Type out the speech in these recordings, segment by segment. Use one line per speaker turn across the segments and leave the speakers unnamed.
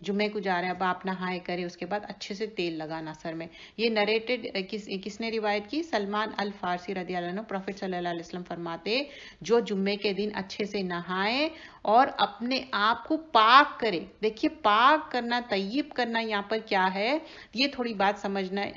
جمعے کو جا رہے ہیں، اب آپ نہائے کرے، اس کے بعد اچھے سے تیل لگانا سر میں. یہ نریٹڈ کس نے روایت کی؟ سلمان الفارسی رضی اللہ عنہ. پروفٹ صلی اللہ علیہ وسلم فرماتے جو جمعے کے دن اچھے سے نہائے اور اپنے آپ کو پاک کرے. دیکھیے پاک کرنا، طیب کرنا یہاں پر کیا ہے، یہ تھوڑی بات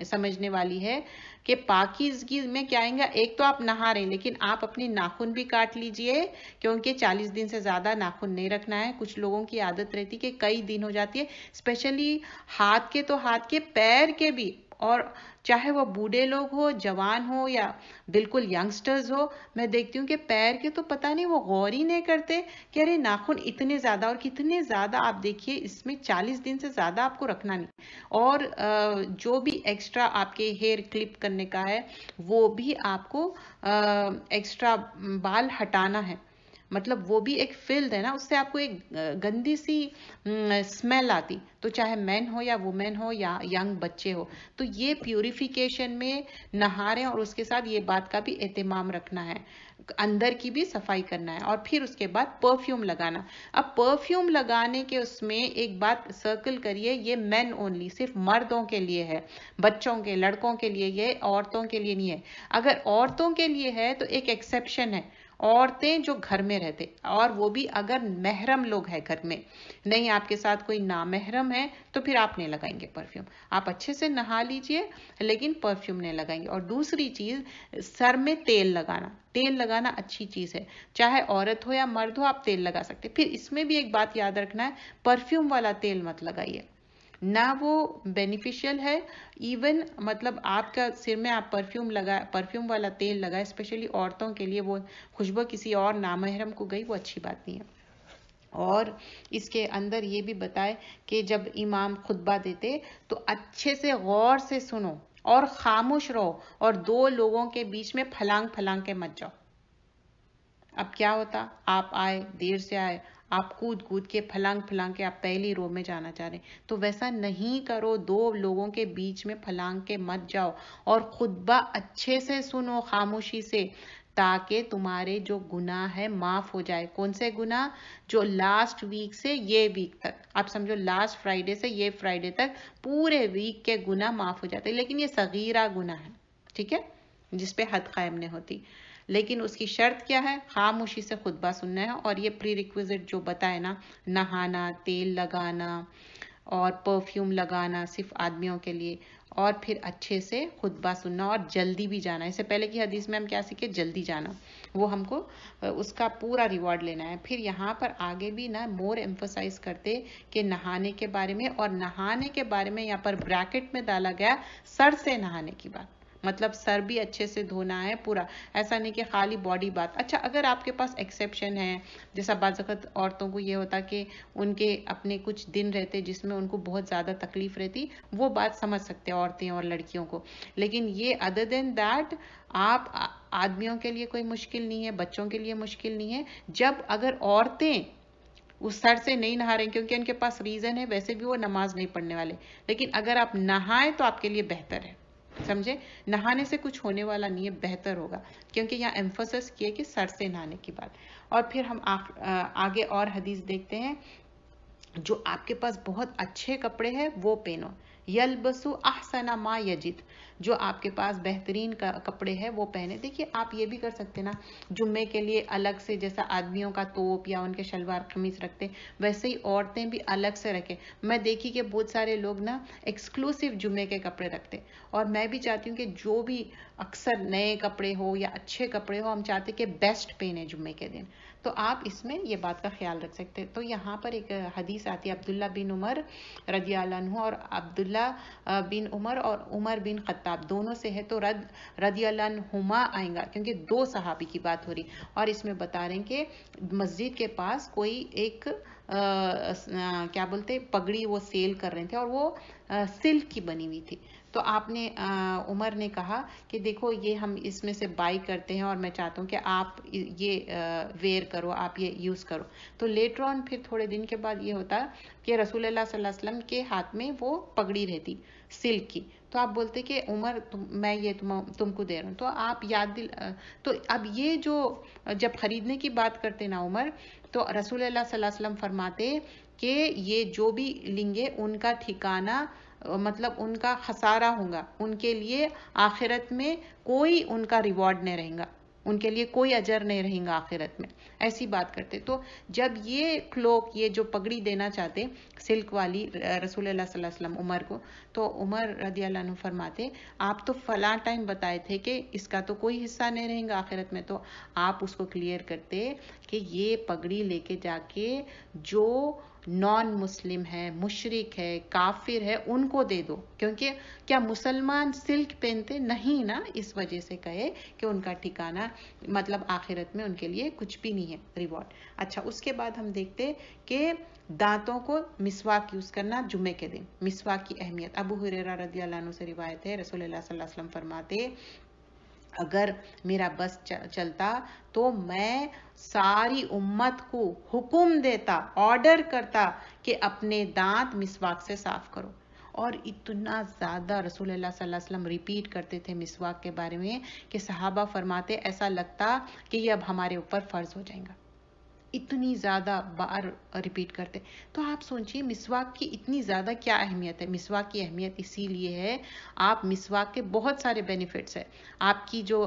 سمجھنے والی ہے کہ پاکیزگی میں کیا آئیں گا. ایک تو آپ نہا رہے ہیں لیکن آپ اپنے ناخن بھی کاٹ لیجئے، کیونکہ 40 دن سے زیادہ ناخن نہیں رکھنا ہے. کچھ لوگوں کی عادت رہتی کہ کئی دن ہو جاتی ہے، اسپیشلی ہاتھ کے تو ہاتھ کے، پیر کے بھی، اور چاہے وہ بوڑھے لوگ ہو، جوان ہو یا بالکل ینگسٹرز ہو. میں دیکھتی ہوں کہ پیر کے تو پتہ نہیں وہ غور ہی نہیں کرتے کہ ارے ناخن اتنے زیادہ، اور کتنے زیادہ آپ دیکھیے اس میں 40 دن سے زیادہ آپ کو رکھنا نہیں. اور جو بھی ایکسٹرا آپ کے ہیئر کلپ کرنے کا ہے وہ بھی آپ کو ایکسٹرا بال ہٹانا ہے. مطلب وہ بھی ایک فلد ہے نا، اس سے آپ کو ایک گندی سی اسمیل آتی. تو چاہے مین ہو یا وومین ہو یا ینگ بچے ہو، تو یہ پیوریفیکیشن میں نہا رہے ہیں، اور اس کے ساتھ یہ بات کا بھی اہتمام رکھنا ہے، اندر کی بھی صفائی کرنا ہے. اور پھر اس کے بعد پرفیوم لگانا. اب پرفیوم لگانے کے اس میں ایک بات سرکل کریے، یہ مین اونلی، صرف مردوں کے لیے ہے، بچوں کے، لڑکوں کے لیے، یہ عورتوں کے لیے نہیں ہے. اگر عورتوں کے لیے ہے تو ایک ایکسیپشن ہے، عورتیں جو گھر میں رہتے، اور وہ بھی اگر محرم لوگ ہیں گھر میں، نہیں آپ کے ساتھ کوئی نامحرم ہے تو پھر آپ نہیں لگائیں گے پرفیوم. آپ اچھے سے نہا لیجئے لیکن پرفیوم نہیں لگائیں گے. اور دوسری چیز، سر میں تیل لگانا. تیل لگانا اچھی چیز ہے، چاہے عورت ہو یا مرد ہو آپ تیل لگا سکتے. پھر اس میں بھی ایک بات یاد رکھنا ہے، پرفیوم والا تیل مت لگائیے، نہ وہ بینیفیشل ہے. ایون مطلب آپ کا سر میں آپ پرفیوم والا تیل لگائے، اسپیشلی عورتوں کے لیے، وہ خوشبو کسی اور نامحرم کو گئی، وہ اچھی بات نہیں ہے. اور اس کے اندر یہ بھی بتائے کہ جب امام خطبہ دیتے تو اچھے سے غور سے سنو اور خاموش رہو، اور دو لوگوں کے بیچ میں پھلانگ کے مت جاؤ. اب کیا ہوتا، آپ آئے، دیر سے آئے، آپ کود کے پھلانگ کے آپ پہلی رو میں جانا چاہ رہے ہیں، تو ویسا نہیں کرو. دو لوگوں کے بیچ میں پھلانگ کے مت جاؤ، اور خطبہ اچھے سے سنو خاموشی سے، تاکہ تمہارے جو گناہ ہے معاف ہو جائے. کون سے گناہ؟ جو لاسٹ ویک سے یہ ویک تک، آپ سمجھو لاسٹ فرائیڈے سے یہ فرائیڈے تک پورے ویک کے گناہ معاف ہو جاتے. لیکن یہ صغیرہ گناہ ہے، ٹھیک ہے، جس پہ حد قائم نہیں ہوتی. لیکن اس کی شرط کیا ہے؟ خاموشی سے خطبہ سننا ہے. اور یہ پری ریکویزٹ جو بتائے نا، نہانا، تیل لگانا اور پرفیوم لگانا صرف آدمیوں کے لیے، اور پھر اچھے سے خطبہ سننا، اور جلدی بھی جانا. اس سے پہلے کی حدیث میں ہم کیا سیکھے؟ جلدی جانا، وہ ہم کو اس کا پورا ریوارڈ لینا ہے. پھر یہاں پر آگے بھی نا مور ایمفسائز کرتے کہ نہانے کے بارے میں، اور نہانے کے بارے میں یہاں پر بریکٹ میں ڈالا گیا سر سے نہانے کی بات. مطلب سر بھی اچھے سے دھونا ہے پورا، ایسا نہیں کہ خالی باڈی بات. اچھا اگر آپ کے پاس ایکسیپشن ہے، جیسا بعض وقت عورتوں کو یہ ہوتا کہ ان کے اپنے کچھ دن رہتے جس میں ان کو بہت زیادہ تکلیف رہتی، وہ بات سمجھ سکتے عورتیں اور لڑکیوں کو. لیکن یہ ادر دین دیٹ آپ آدمیوں کے لیے کوئی مشکل نہیں ہے، بچوں کے لیے مشکل نہیں ہے. جب اگر عورتیں اس سر سے نہیں نہا رہے ہیں کیونکہ ان کے پاس ریزن ہے، ویسے بھی وہ نماز نہیں پڑھنے والے، لیکن اگر آپ نہائیں تو آپ کے لیے بہتر ہے. سمجھے؟ نہانے سے کچھ ہونے والا نہیں ہے، بہتر ہوگا، کیونکہ یہاں ایمفسس کیے کہ سر سے نہانے کی بات. اور پھر ہم آگے اور حدیث دیکھتے ہیں. جو آپ کے پاس بہت اچھے کپڑے ہیں وہ پہنو. یلبسو احسن ما یجد، جو آپ کے پاس بہترین کپڑے ہیں وہ پہنے. دیکھیے آپ یہ بھی کر سکتے نا، جمعے کے لیے الگ سے جیسا آدمیوں کا توپ یا ان کے شلوار قمیص رکھتے، ویسے ہی عورتیں بھی الگ سے رکھیں. میں دیکھی کہ بہت سارے لوگ نا ایکسکلوسیو جمعے کے کپڑے رکھتے، اور میں بھی چاہتی ہوں کہ جو بھی اکثر نئے کپڑے ہو یا اچھے کپڑے ہو، ہم چاہتے کہ بیسٹ پہنے جمعے کے دن. تو آپ اس میں یہ بات کا خیال رکھ سکتے. تو یہاں پر ایک حدیث آتی ہے عبداللہ بن عمر رضی اللہ عنہ، اور عبداللہ بن عمر اور عمر بن خطاب دونوں سے ہے، تو رضی اللہ عنہما آئیں گا کیونکہ دو صحابی کی بات ہو رہی. اور اس میں بتا رہے ہیں کہ مسجد کے پاس کوئی ایک کیا بولتے پگڑی وہ سیل کر رہے تھے، اور وہ سلک کی بنی ہوئی تھی. تو آپ نے عمر نے کہا کہ دیکھو یہ ہم اس میں سے بائی کرتے ہیں، اور میں چاہتا ہوں کہ آپ یہ ویئر کرو، آپ یہ یوز کرو. تو لیٹر آن پھر تھوڑے دن کے بعد یہ ہوتا کہ رسول اللہ صلی اللہ علیہ وسلم کے ہاتھ میں وہ پگڑی رہتی سلک کی. تو آپ بولتے کہ عمر میں یہ تم کو دے رہا ہوں، تو آپ تو اب یہ جو جب خریدنے کی بات کرتے نا عمر، تو رسول اللہ صلی اللہ علیہ وسلم فرماتے کہ یہ جو بھی لیں گے ان کا ٹھکانہ مطلب ان کا خسارہ ہوگا، ان کے لیے آخرت میں کوئی ان کا ریوارڈ نہیں رہیں گا، ان کے لیے کوئی اجر نہیں رہیں گا آخرت میں، ایسی بات کرتے۔ تو جب یہ کلوک، یہ جو پگڑی دینا چاہتے سلک والی رسول اللہ صلی اللہ علیہ وسلم عمر کو، تو عمر رضی اللہ عنہ فرماتے آپ تو فلاں ٹائم بتائے تھے کہ اس کا تو کوئی حصہ نہیں رہیں گا آخرت میں، تو آپ اس کو کلیئر کرتے کہ یہ پگڑی لے کے جا کے جو نان مسلم ہے، مشرک ہے، کافر ہے، ان کو دے دو، کیونکہ کیا مسلمان سلک پہنتے نہیں نا، اس وجہ سے کہے کہ ان کا ٹھکانہ مطلب آخرت میں ان کے لیے کچھ بھی نہیں ہے ریوارڈ۔ اچھا، اس کے بعد ہم دیکھتے کہ دانتوں کو مسواک یوز کرنا جمعے کے دن، مسواک کی اہمیت۔ ابو ہریرہ رضی اللہ عنہ سے روایت ہے، رسول اللہ صلی اللہ علیہ وسلم فرماتے اگر میرا بس چلتا تو میں ساری امت کو حکم دیتا، آرڈر کرتا کہ اپنے دانت مسواک سے صاف کرو، اور اتنا زیادہ رسول اللہ صلی اللہ علیہ وسلم ریپیٹ کرتے تھے مسواک کے بارے میں کہ صحابہ فرماتے ایسا لگتا کہ یہ اب ہمارے اوپر فرض ہو جائیں گا، اتنی زیادہ بار ریپیٹ کرتے۔ تو آپ سوچئے مسواک کی اتنی زیادہ کیا اہمیت ہے۔ مسواک کی اہمیت اسی لیے ہے، آپ مسواک کے بہت سارے بینیفٹس ہیں، آپ کی جو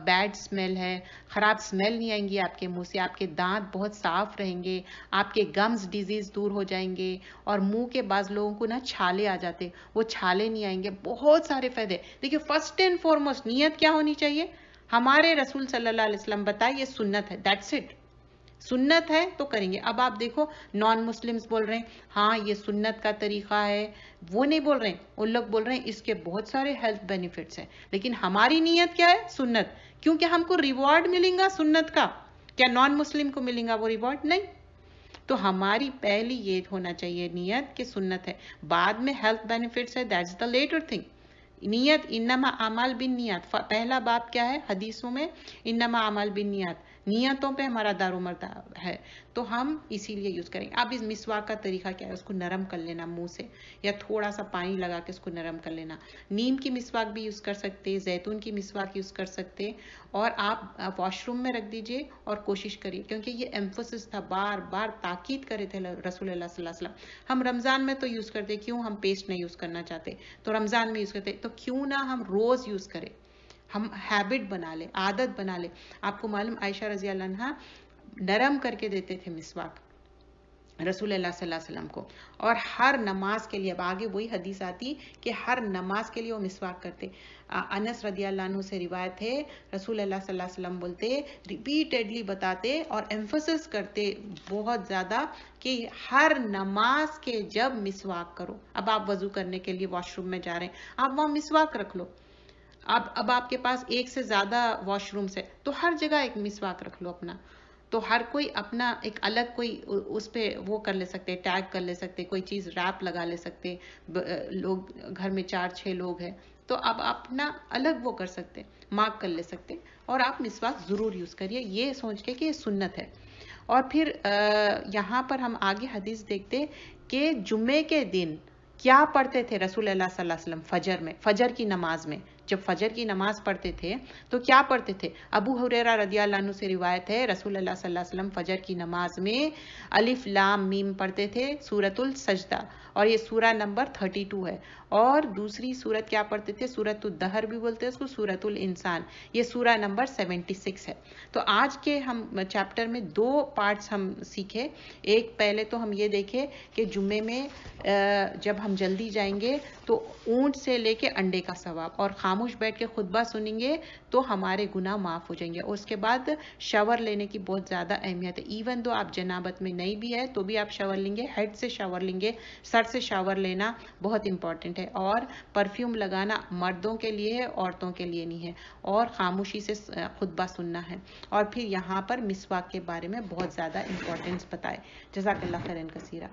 بیڈ سمیل ہے، خراب سمیل نہیں آئیں گی آپ کے منہ سے، آپ کے دانت بہت صاف رہیں گے، آپ کے گمز ڈیزیز دور ہو جائیں گے، اور منہ کے بعض لوگوں کو نا چھالے آ جاتے، وہ چھالے نہیں آئیں گے، بہت سارے فائدے۔ دیکھیے فرسٹ اینڈ فارموسٹ نیت کیا ہونی چاہیے، ہمارے رسول صلی اللہ علیہ وسلم بتائے یہ سنت ہے، دیٹس اٹ، سنت ہے تو کریں گے۔ اب آپ دیکھو نان مسلمز بول رہے ہیں ہاں یہ سنت کا طریقہ ہے، وہ نہیں بول رہے ہیں، ان لوگ بول رہے ہیں اس کے بہت سارے ہیلتھ بینیفٹس ہیں، لیکن ہماری نیت کیا ہے، سنت، کیونکہ ہم کو ریوارڈ ملیں گا سنت کا، کیا نان مسلم کو ملیں گا وہ ریوارڈ؟ نہیں۔ تو ہماری پہلی یہ ہونا چاہیے نیت کہ سنت ہے، بعد میں ہیلتھ بینیفٹس ہے، دیٹس دا لیٹر تھنگ۔ نیت انما اعمال بالنیات، پہلا باب کیا ہے حدیثوں میں، انما اعمال بالنیات، نیتوں پہ ہمارا دارومدار ہے، تو ہم اسی لیے یوز کریں گے۔ اب اس مسواک کا طریقہ کیا ہے، اس کو نرم کر لینا منہ سے، یا تھوڑا سا پانی لگا کے اس کو نرم کر لینا۔ نیم کی مسواک بھی یوز کر سکتے، زیتون کی مسواک یوز کر سکتے، اور آپ واش روم میں رکھ دیجئے اور کوشش کریے، کیونکہ یہ ایمفسس تھا، بار بار تاکید کرے تھے رسول اللہ صلی اللہ علیہ وسلم۔ ہم رمضان میں تو یوز کرتے، کیوں ہم پیسٹ نہیں یوز کرنا چاہتے، تو رمضان میں یوز کرتے، تو کیوں نہ ہم روز یوز کریں، ہم ہیبٹ بنا لیں، عادت بنا لیں۔ آپ کو معلوم عائشہ رضی اللہ عنہ نرم کر کے دیتے تھے مسواک رسول اللہ صلی اللہ علیہ وسلم کو، اور ہر نماز کے لیے، اب آگے وہی حدیث آتی کہ ہر نماز کے لیے وہ مسواک کرتے۔ انس رضی اللہ عنہ سے روایت ہے، رسول اللہ صلی اللہ علیہ وسلم بولتے، ریپیٹڈلی بتاتے اور ایمفسس کرتے بہت زیادہ کہ ہر نماز کے جب مسواک کرو۔ اب آپ وضو کرنے کے لیے واش روم میں جا رہے ہیں، آپ وہاں مسواک رکھ لو، اب آپ کے پاس ایک سے زیادہ واش رومز ہے تو ہر جگہ ایک مسواک رکھ لو اپنا، تو ہر کوئی اپنا ایک الگ کوئی اس پہ وہ کر لے سکتے، ٹیگ کر لے سکتے، کوئی چیز ریپ لگا لے سکتے، لوگ گھر میں 4-6 لوگ ہیں تو اب اپنا الگ وہ کر سکتے، مارک کر لے سکتے، اور آپ مسواک ضرور یوز کریے یہ سوچ کے کہ یہ سنت ہے۔ اور پھر یہاں پر ہم آگے حدیث دیکھتے کہ جمعے کے دن کیا پڑھتے تھے رسول اللہ صلی اللہ علیہ وسلم فجر میں، فجر کی نماز میں، جب فجر کی نماز پڑھتے تھے تو کیا پڑھتے تھے۔ ابو ہریرہ رضی اللہ عنہ سے روایت ہے، رسول اللہ صلی اللہ علیہ وسلم فجر کی نماز میں الف لام میم پڑھتے تھے، سورۃ السجدہ، اور یہ سورہ نمبر 32 ہے، اور دوسری سورت کیا پڑھتے تھے، سورۃ الدہر بھی بولتے ہیں اس کو، سورۃ الانسان، یہ سورہ نمبر 76 ہے۔ تو آج کے ہم چیپٹر میں 2 پارٹس ہم سیکھے، ایک پہلے تو ہم یہ دیکھے کہ جمعے میں جب ہم جلدی جائیں گے تو اونٹ سے لے کے انڈے کا ثواب، اور خاموش بیٹھ کے خطبہ سنیں گے تو ہمارے گناہ معاف ہو جائیں گے، اور اس کے بعد شاور لینے کی بہت زیادہ اہمیت ہے، ایون دو آپ جنابت میں نہیں بھی ہے تو بھی آپ شاور لیں گے، ہیڈ سے شاور لیں گے، سر سے شاور لینا بہت امپورٹنٹ ہے، اور پرفیوم لگانا مردوں کے لیے ہے، عورتوں کے لیے نہیں ہے، اور خاموشی سے خطبہ سننا ہے، اور پھر یہاں پر مسواک کے بارے میں بہت زیادہ امپورٹنس بتائے۔ جزاک اللہ خیرا کثیرا۔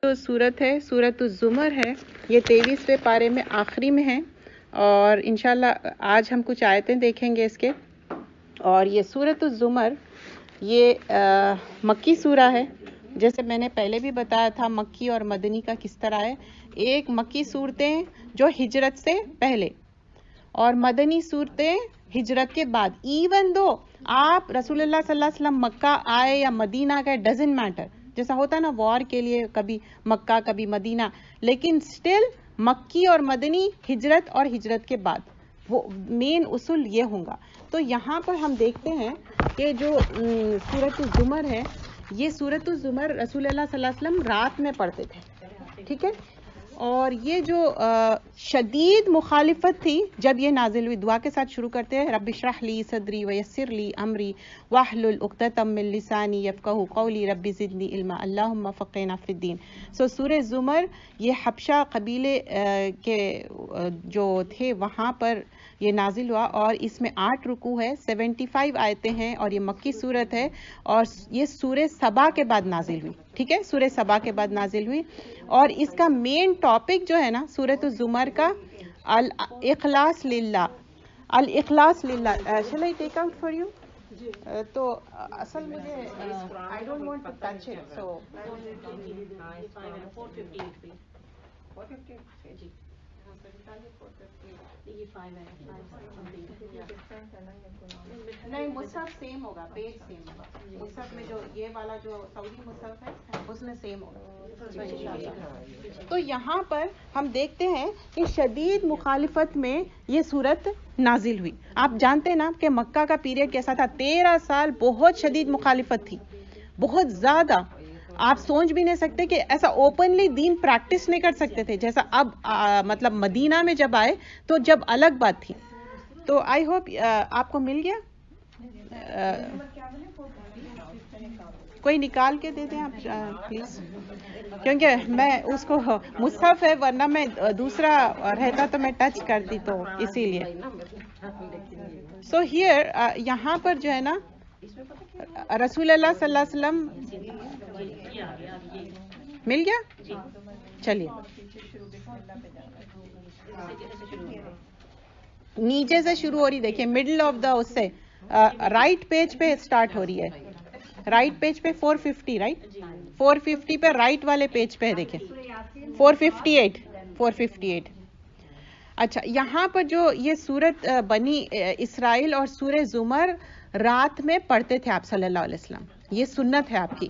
جو صورت ہے سورۃ الزمر ہے، یہ 23ویں پارے میں آخری میں ہے، اور انشاءاللہ آج ہم کچھ آیتیں دیکھیں گے اس کے. اور یہ سورۃ الزمر یہ مکی سورہ ہے. جیسے میں نے پہلے بھی بتایا تھا مکی اور مدنی کا کس طرح ہے. ایک مکی صورتیں جو ہجرت سے پہلے اور مدنی صورتیں ہجرت کے بعد. ایون دو آپ رسول اللہ صلی اللہ علیہ وسلم مکہ آئے یا مدینہ گئے، ڈزنٹ میٹر. جیسا ہوتا ہے نا وار کے لیے کبھی مکہ کبھی مدینہ، لیکن سٹل مکی اور مدنی ہجرت اور ہجرت کے بعد وہ مین اصول یہ ہوں گا. تو یہاں پر ہم دیکھتے ہیں کہ جو سورۃ الزمر ہے، یہ سورۃ الزمر رسول اللہ صلی اللہ علیہ وسلم رات میں پڑھتے تھے. ٹھیک ہے، اور یہ جو شدید مخالفت تھی جب یہ نازل ہوئی. دعا کے ساتھ شروع کرتے ہیں، رب اشرح لی صدری ویسر لی امری واحلل عقدۃ من لسانی یفقہوا قولی رب زدنی علما اللہم فقہنا فی الدین. سورہ زمر یہ حبشہ قبیلے کے جو تھے وہاں پر یہ نازل ہوا، اور اس میں 8 رکوع ہے، 75 آیتیں ہیں، اور یہ مکی صورت ہے، اور یہ سورہ سبا کے بعد نازل ہوئی. ٹھیک ہے، سورہ سبا کے بعد نازل ہوئی، اور اس کا مین ٹاپک جو ہے نا سورۃ الزمر کا الاخلاص للہ. الاخلاص للہ. shall I take out for you؟ تو اصل مجھے I don't want to touch it, so نہیں مصحف سیم ہوگا، پیج سیم ہوگا. مصحف میں جو یہ والا جو سعودی مصحف ہے اس میں سیم ہوگا. تو یہاں پر ہم دیکھتے ہیں کہ شدید مخالفت میں یہ صورت نازل ہوئی. آپ جانتے ہیں نا کہ مکہ کا پیریڈ کیسا تھا، 13 سال بہت شدید مخالفت تھی، بہت زیادہ. آپ سوچ بھی نہیں سکتے کہ ایسا اوپنلی دین پریکٹس نہیں کر سکتے تھے جیسا اب مطلب مدینہ میں جب آئے تو جب الگ بات تھی. تو آئی ہوپ آپ کو مل گیا. کوئی نکال کے دے دیں آپ پلیز، کیونکہ میں اس کو مصحف ہے ورنہ میں دوسرا رہتا تو میں ٹچ کرتی، تو اسی لیے. سو ہیئر یہاں پر جو ہے نا رسول اللہ صلی اللہ علیہ وسلم مل گیا. چلیے نیچے سے شروع ہو رہی، دیکھیں مڈل آف دا اس سے رائٹ پیج پہ اسٹارٹ ہو رہی ہے. رائٹ پیج پہ 450 رائٹ 450 پہ رائٹ والے پیج پہ دیکھیں 458. اچھا، یہاں پر جو یہ سورت بنی اسرائیل اور سورہ زمر رات میں پڑھتے تھے آپ صلی اللہ علیہ وسلم. یہ سنت ہے آپ کی،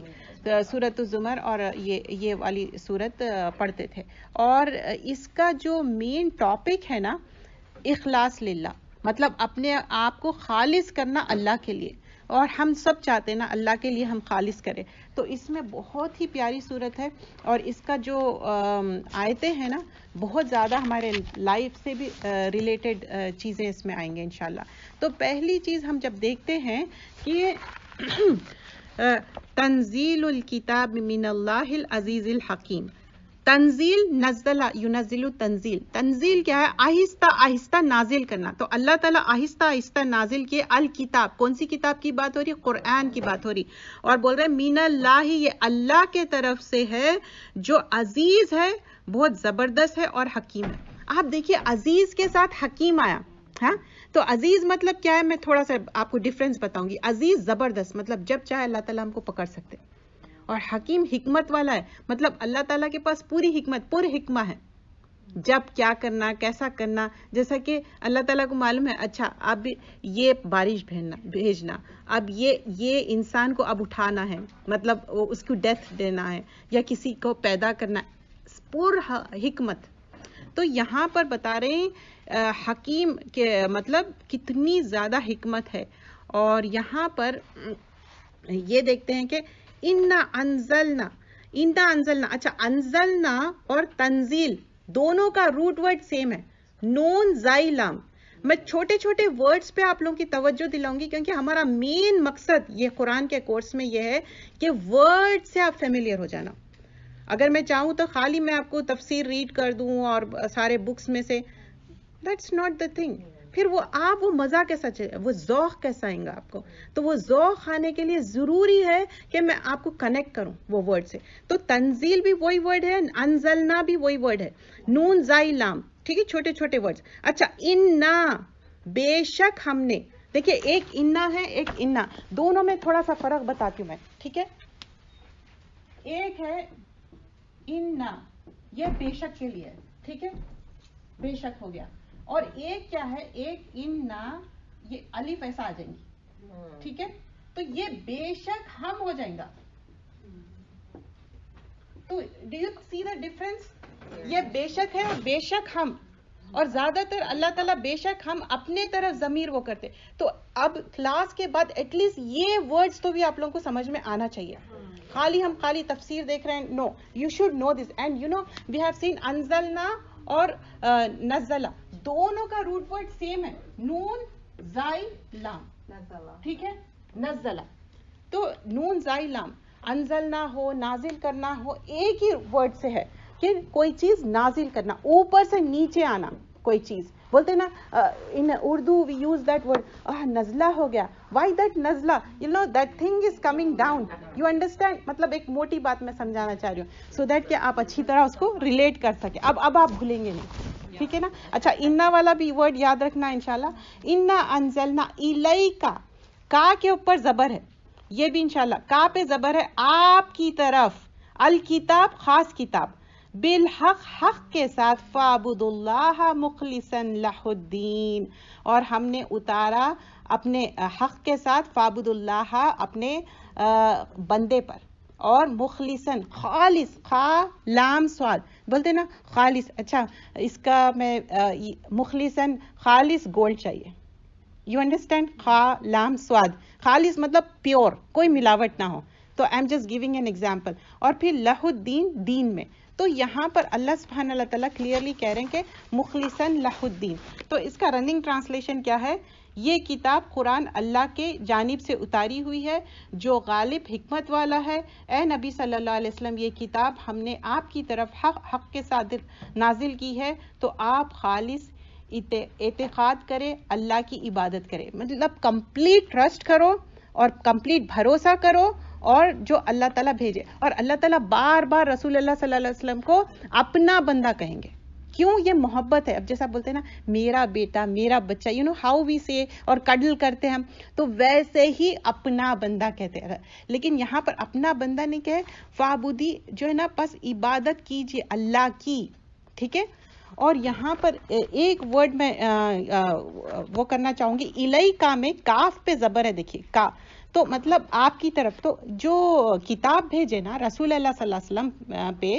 سورۃ الزمر اور یہ والی سورت پڑھتے تھے. اور اس کا جو مین ٹاپک ہے نا اخلاص للہ، مطلب اپنے آپ کو خالص کرنا اللہ کے لیے، اور ہم سب چاہتے ہیں نا اللہ کے لیے ہم خالص کریں. تو اس میں بہت ہی پیاری صورت ہے، اور اس کا جو آیتیں ہیں نا بہت زیادہ ہمارے لائف سے بھی ریلیٹڈ چیزیں اس میں آئیں گے انشاءاللہ. تو پہلی چیز ہم جب دیکھتے ہیں کہ تنزیل الکتاب من اللہ العزیز الحکیم. تنزیل نزل ینزل تنزیل. تنزیل کیا ہے؟ آہستہ آہستہ نازل کرنا. تو اللہ تعالیٰ آہستہ آہستہ نازل کیے الکتاب. کون سی کتاب کی بات ہو رہی ہے؟ قرآن کی بات ہو رہی، اور بول رہے من اللہ، یہ اللہ کے طرف سے ہے جو عزیز ہے، بہت زبردست ہے اور حکیم ہے. آپ دیکھیے عزیز کے ساتھ حکیم آیا. ہاں، تو عزیز مطلب کیا ہے؟ میں تھوڑا سا آپ کو ڈفرینس بتاؤں گی. عزیز زبردست مطلب جب چاہے اللہ تعالیٰ ہم کو پکڑ سکتے، اور حکیم حکمت والا ہے، مطلب اللہ تعالیٰ کے پاس پوری حکمت، پر حکمہ ہے، جب کیا کرنا کیسا کرنا. جیسا کہ اللہ تعالیٰ کو معلوم ہے اچھا اب یہ بارش بھیجنا، اب یہ انسان کو اب اٹھانا ہے، مطلب اس کو ڈیتھ دینا ہے یا کسی کو پیدا کرنا، پر حکمت. تو یہاں پر بتا رہے ہیں حکیم کے مطلب کتنی زیادہ حکمت ہے. اور یہاں پر یہ دیکھتے ہیں کہ انا انزلنا. اچھا، انزلنا اور تنزیل دونوں کا روٹ ورڈ سیم ہے، نون زائی لام. میں چھوٹے چھوٹے ورڈز پہ آپ لوگوں کی توجہ دلاؤں گی، کیونکہ ہمارا مین مقصد یہ قرآن کے کورس میں یہ ہے کہ ورڈ سے آپ فیملیئر ہو جانا. اگر میں چاہوں تو خالی میں آپ کو تفسیر ریڈ کر دوں اور سارے بکس میں سے، دیٹس ناٹ دا تھنگ. پھر وہ آپ وہ مزہ کیسا چاہیے, وہ ذوق کیسا آئے گا آپ کو. تو وہ ذوق آنے کے لیے ضروری ہے کہ میں آپ کو کنیکٹ کروں وہ ورڈ سے. تو تنزیل بھی وہی ورڈ ہے, انزلنا بھی وہی ورڈ ہے, نون زائی لام, ٹھیک ہے, چھوٹے چھوٹے ورڈز. اچھا, انا, بے شک ہم نے, دیکھیے ایک انا ہے ایک انا, دونوں میں تھوڑا سا فرق بتاتی ہوں میں, ٹھیک ہے. ایک ہے انا, یہ بے شک کے لیے, ٹھیک ہے, بے شک ہو گیا. اور ایک کیا ہے, ایک انا, یہ الف ایسا آ جائیں گی, ٹھیک ہے. تو یہ بے شک ہم ہو جائیں گا. تو do you see the difference? یہ بے شک ہے اور بے شک ہم, اور زیادہ تر اللہ تعالیٰ بے شک ہم اپنے طرف ضمیر وہ کرتے. تو اب کلاس کے بعد ایٹ لیسٹ یہ ورڈز تو بھی آپ لوگوں کو سمجھ میں آنا چاہیے. خالی ہم خالی تفسیر دیکھ رہے ہیں, no, you should know this. And you know we have seen انزلنا اور نزلہ, دونوں کا روٹ ورڈ سیم ہے, نون زائی لام, ٹھیک ہے, نزلہ. تو نون زائی لام, انزلنا ہو, نازل کرنا ہو, ایک ہی ورڈ سے ہے کہ کوئی چیز نازل کرنا, اوپر سے نیچے آنا کوئی چیز. بولتے نا in Urdu we use that word, نزلہ ہو گیا. وائی دیٹ نزلہ؟ You know that thing is coming down. You understand? مطلب ایک موٹی بات میں سمجھانا چاہ رہی ہوں, سو دیٹ کہ آپ اچھی طرح اس کو ریلیٹ کر سکیں. اب آپ بھولیں گے نہیں, ٹھیک ہے نا. اچھا, انا والا بھی ورڈ یاد رکھنا انشاءاللہ. انا انزلنا الیکا, کا کے اوپر زبر ہے, یہ بھی انشاءاللہ کا پہ زبر ہے, آپ کی طرف, الکتاب خاص کتاب, بالحق حق کے ساتھ, فاعبد اللہ مخلصا لہ الدین, اور ہم نے اتارا اپنے حق کے ساتھ, فاعبد اللہ اپنے بندے پر, اور مخلصاً خالص, خا لام سواد بولتے نا خالص. اچھا, اس کا میں مخلصاً خالص گولڈ چاہیے. You understand? خا لام سواد, خالص مطلب پیور, کوئی ملاوٹ نہ ہو. تو I am just giving an example. اور پھر لہ الدین, دین میں. تو یہاں پر اللہ سبحانہ اللہ تعالیٰ کلیئرلی کہہ رہے ہیں کہ مخلصاً لہ الدین. تو اس کا رننگ ٹرانسلیشن کیا ہے؟ یہ کتاب قرآن اللہ کے جانب سے اتاری ہوئی ہے جو غالب حکمت والا ہے. اے نبی صلی اللہ علیہ وسلم, یہ کتاب ہم نے آپ کی طرف حق کے ساتھ نازل کی ہے, تو آپ خالص اعتقاد کرے, اللہ کی عبادت کرے. مطلب کمپلیٹ ٹرسٹ کرو اور کمپلیٹ بھروسہ کرو, اور جو اللہ تعالیٰ بھیجے. اور اللہ تعالیٰ بار بار رسول اللہ صلی اللہ علیہ وسلم کو اپنا بندہ کہیں گے. کیوں؟ یہ محبت ہے. اب جیسا بولتے ہیں نا میرا بیٹا, میرا بچہ, یو نو ہاؤ وی سے, اور کڈل کرتے ہیں ہم, تو ویسے ہی اپنا بندہ کہتے ہیں. لیکن یہاں پر اپنا بندہ نہیں کہے, فعبدی جو ہے نا, بس عبادت کیجیے اللہ کی, ٹھیک ہے. اور یہاں پر ایک ورڈ میں وہ کرنا چاہوں گی, الیکا میں کاف پہ زبر ہے, دیکھیے کا, تو مطلب آپ کی طرف. تو جو کتاب بھیجے نا رسول اللہ صلی اللہ علیہ وسلم پہ,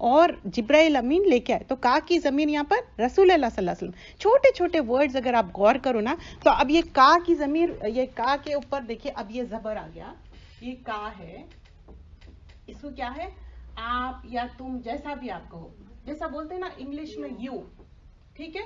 اور جبرائیل امین لے کے آئے, تو کا کی ضمیر یہاں پر رسول اللہ صلی اللہ علیہ وسلم. چھوٹے چھوٹے ورڈز اگر آپ غور کرو نا, تو اب یہ کا کی ضمیر, یہ کا کے اوپر دیکھیے, اب یہ زبر آ گیا, یہ کا ہے, اس کو کیا ہے, آپ یا تم, جیسا بھی آپ کہو, جیسا بولتے ہیں نا انگلش میں یو, ٹھیک ہے,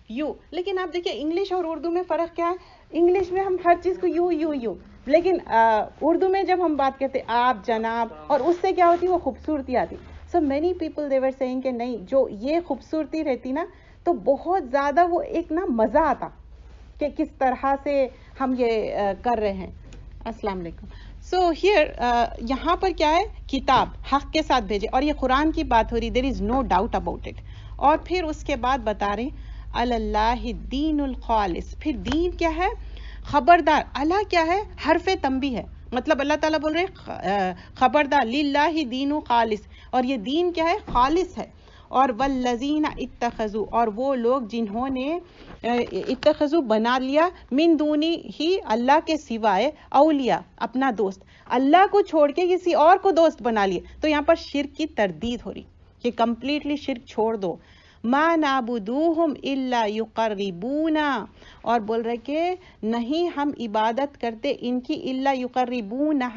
یو. لیکن آپ دیکھیے انگلش اور اردو میں فرق کیا ہے؟ انگلش میں ہم ہر چیز کو یو یو یو, لیکن اردو میں جب ہم بات کرتے آپ, جناب, اور اس سے کیا ہوتی, وہ خوبصورتی آتی. So many people they were saying کہ نہیں, جو یہ خوبصورتی رہتی نا, تو بہت زیادہ وہ ایک نا مزہ آتا کہ کس طرح سے ہم یہ کر رہے ہیں. السلام علیکم. سو ہیئر یہاں پر کیا ہے, کتاب حق کے ساتھ بھیجے, اور یہ قرآن کی بات ہو رہی, دیر از نو ڈاؤٹ اباؤٹ اٹ. اور پھر اس کے بعد بتا رہے اللہ الدین الخالص. پھر دین کیا ہے؟ خبردار. اللہ کیا ہے؟ حرف تنبیہ ہے, مطلب اللہ تعالیٰ بول رہے خبردار, للہ دین خالص, اور یہ دین کیا ہے؟ خالص ہے. اور والذین اتخذوا, اور وہ لوگ جنہوں نے اتخذوا بنا لیا, من دونی ہی, اللہ کے سوائے, اولیاء اپنا دوست, اللہ کو چھوڑ کے کسی اور کو دوست بنا لیے. تو یہاں پر شرک کی تردید ہو رہی کہ کمپلیٹلی شرک چھوڑ دو. ما نعبدوہم الا یقربونا, اور بول رہے کہ نہیں ہم عبادت کرتے ان کی, الا یقربونا,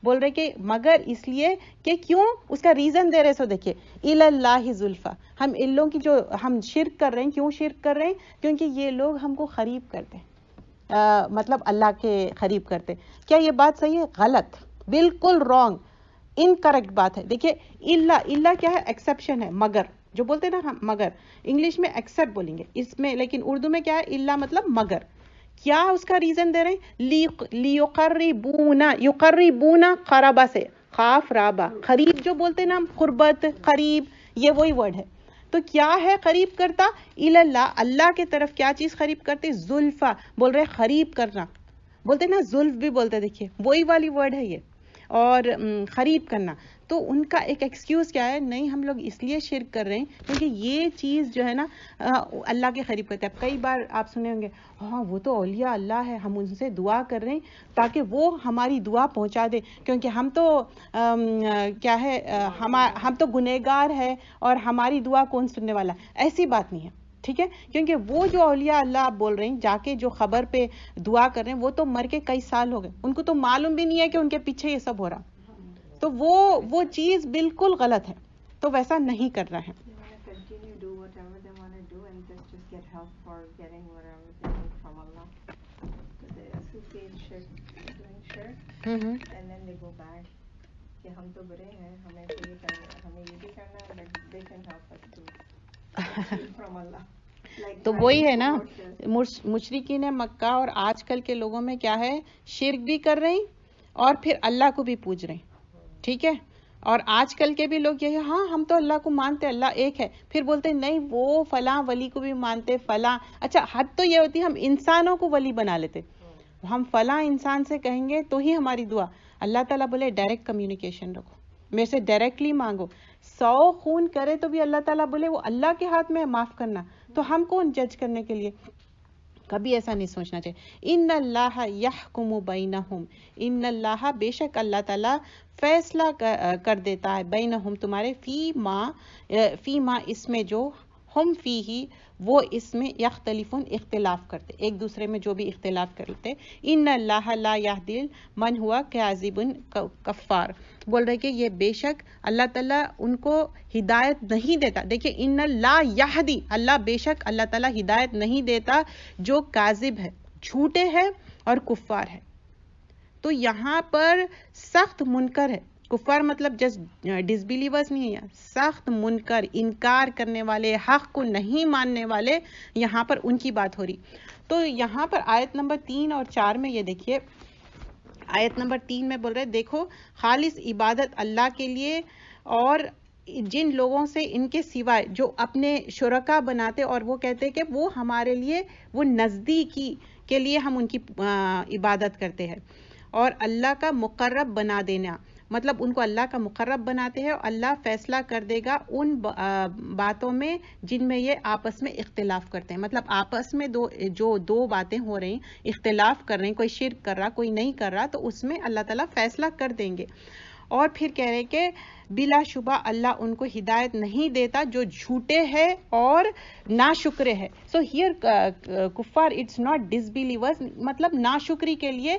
بول رہے کہ مگر اس لیے کہ کیوں, اس کا ریزن دے رہے. سو دیکھیے, الاللہ زلفا, ہم ان لوگوں کی جو ہم شرک کر رہے ہیں, کیوں شرک کر رہے ہیں؟ کیونکہ یہ لوگ ہم کو قریب کرتے ہیں, مطلب اللہ کے قریب کرتے. کیا یہ بات صحیح ہے؟ غلط, بالکل رانگ, انکریکٹ بات ہے. دیکھیے اللہ کیا ہے؟ ایکسیپشن ہے, مگر جو بولتے ہیں نا ہم مگر، انگلش میں ایکسپٹ بولیں گے اس میں، لیکن اردو میں کیا ہے الا مطلب مگر. کیا اس کا ریزن دے رہے ہیں؟ لیقربونا، یقربونا قربا سے، خاف رابا، قریب جو بولتے ہیں نا ہم، قربت، قریب، یہ وہی ورڈ ہے. تو کیا ہے قریب کرتا؟ اللہ، اللہ کے طرف کیا چیز قریب کرتے؟ زلفا، بول رہے قریب کرنا، بولتے نا زلف بھی بولتے، دیکھیے وہی والی ورڈ ہے یہ، اور قریب کرنا. تو ان کا ایک ایکسکیوز کیا ہے؟ نہیں ہم لوگ اس لیے شرک کر رہے ہیں کیونکہ یہ چیز جو ہے نا اللہ کے قریب کرتے ہیں. کئی بار آپ سنے ہوں گے ہاں وہ تو اولیاء اللہ ہے، ہم ان سے دعا کر رہے ہیں تاکہ وہ ہماری دعا پہنچا دے، کیونکہ ہم تو کیا ہے ہم تو گنہگار ہے اور ہماری دعا کون سننے والا ہے. ایسی بات نہیں ہے، ٹھیک ہے، کیونکہ وہ جو اولیاء اللہ آپ بول رہے ہیں جا کے جو خبر پہ دعا کر رہے ہیں وہ تو مر کے کئی سال ہو گئے، ان کو تو معلوم بھی نہیں ہے کہ ان کے پیچھے یہ سب ہو رہا. تو وہ چیز بالکل غلط ہے، تو ویسا نہیں کرنا ہے.
ہم تو برے ہیں، ہمیں تو یہ کرنا، ہمیں یہ بھی کرنا ہے، but they can help us to from اللہ.
تو وہی ہے نا، مشرکین مکہ اور آج کل کے لوگوں میں کیا ہے، شرک بھی کر رہے ہیں اور پھر اللہ کو بھی پوج رہے ہیں، ٹھیک ہے. اور آج کل کے بھی لوگ یہ ہاں ہم تو اللہ کو مانتے، اللہ ایک ہے، پھر بولتے ہیں نہیں وہ فلاں ولی کو بھی مانتے، فلاں. اچھا حد تو یہ ہوتی ہے ہم انسانوں کو ولی بنا لیتے، ہم فلاں انسان سے کہیں گے تو ہی ہماری دعا. اللہ تعالیٰ بولے ڈائریکٹ کمیونیکیشن رکھو، میرے سے ڈائریکٹلی مانگو. 100 خون کرے تو بھی اللہ تعالیٰ بولے وہ اللہ کے ہاتھ میں معاف کرنا، تو ہم کون جج کرنے کے لیے؟ کبھی ایسا نہیں سوچنا چاہیے. ان اللہ یحکم بینہم، ان اللہ بے شک اللہ تعالیٰ فیصلہ کر دیتا ہے، بینہم تمہارے، فی ما اس میں جو، ہم فی ہی وہ اس میں، یختلفون اختلاف کرتے، ایک دوسرے میں جو بھی اختلاف کرتے. ان اللہ لا یہدی من ہوا کاذب کفار، بول رہے کہ یہ بے شک اللہ تعالیٰ ان کو ہدایت نہیں دیتا. دیکھیں ان لا یہدی، اللہ بے شک اللہ تعالیٰ ہدایت نہیں دیتا جو کاذب ہے، جھوٹے ہے اور کفار ہے. تو یہاں پر سخت منکر ہے، کفار مطلب جسٹ ڈس بلیورز نہیں ہے، سخت منکر، انکار کرنے والے، حق کو نہیں ماننے والے، یہاں پر ان کی بات ہو رہی. تو یہاں پر آیت نمبر 3 اور 4 میں یہ دیکھیے، آیت نمبر 3 میں بول رہے دیکھو خالص عبادت اللہ کے لیے، اور جن لوگوں سے ان کے سوائے جو اپنے شرکا بناتے اور وہ کہتے کہ وہ ہمارے لیے، وہ نزدیکی کے لیے ہم ان کی عبادت کرتے ہیں، اور اللہ کا مقرب بنا دینا، مطلب ان کو اللہ کا مقرب بناتے ہیں، اور اللہ فیصلہ کر دے گا ان باتوں میں جن میں یہ آپس میں اختلاف کرتے ہیں. مطلب آپس میں جو دو باتیں ہو رہی ہیں، اختلاف کر رہے ہیں، کوئی شرک کر رہا کوئی نہیں کر رہا، تو اس میں اللہ تعالیٰ فیصلہ کر دیں گے. اور پھر کہہ رہے کہ بلا شبہ اللہ ان کو ہدایت نہیں دیتا جو جھوٹے ہے اور ناشکرے ہے. سو ہیئر کفار اٹس ناٹ ڈس بلیورز، مطلب ناشکری کے لیے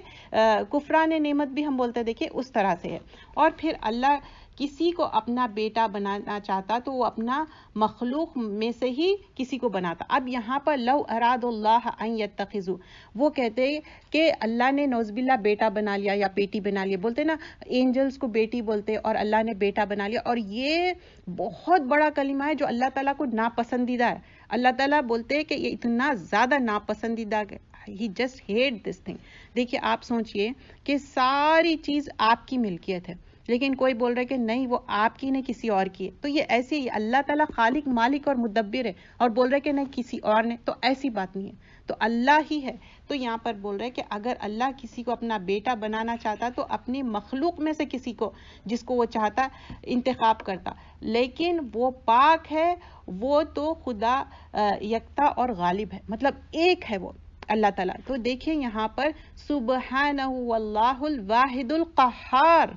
کفران نعمت بھی ہم بولتے، دیکھیں اس طرح سے ہے. اور پھر اللہ کسی کو اپنا بیٹا بنانا چاہتا تو وہ اپنا مخلوق میں سے ہی کسی کو بناتا. اب یہاں پر لو اراد اللہ ان یتخذوا، وہ کہتے کہ اللہ نے نعوذ باللہ بیٹا بنا لیا یا بیٹی بنا لیا، بولتے نا اینجلز کو بیٹی بولتے اور اللہ نے بیٹا بنا لیا، اور یہ بہت بڑا کلمہ ہے جو اللہ تعالیٰ کو ناپسندیدہ ہے. اللہ تعالیٰ بولتے ہیں کہ یہ اتنا زیادہ ناپسندیدہ ہے، he just hate this thing. دیکھیے آپ سوچئے کہ ساری چیز آپ کی ملکیت ہے، لیکن کوئی بول رہا ہے کہ نہیں وہ آپ کی نہیں کسی اور کی ہے. تو یہ ایسے ہی اللہ تعالیٰ خالق مالک اور مدبر ہے اور بول رہے کہ نہیں کسی اور نے، تو ایسی بات نہیں ہے، تو اللہ ہی ہے. تو یہاں پر بول رہے کہ اگر اللہ کسی کو اپنا بیٹا بنانا چاہتا تو اپنی مخلوق میں سے کسی کو جس کو وہ چاہتا انتخاب کرتا، لیکن وہ پاک ہے، وہ تو خدا یکتا اور غالب ہے، مطلب ایک ہے وہ اللہ تعالیٰ. تو دیکھیں یہاں پر سبحانہ واللہ الواحد القہار،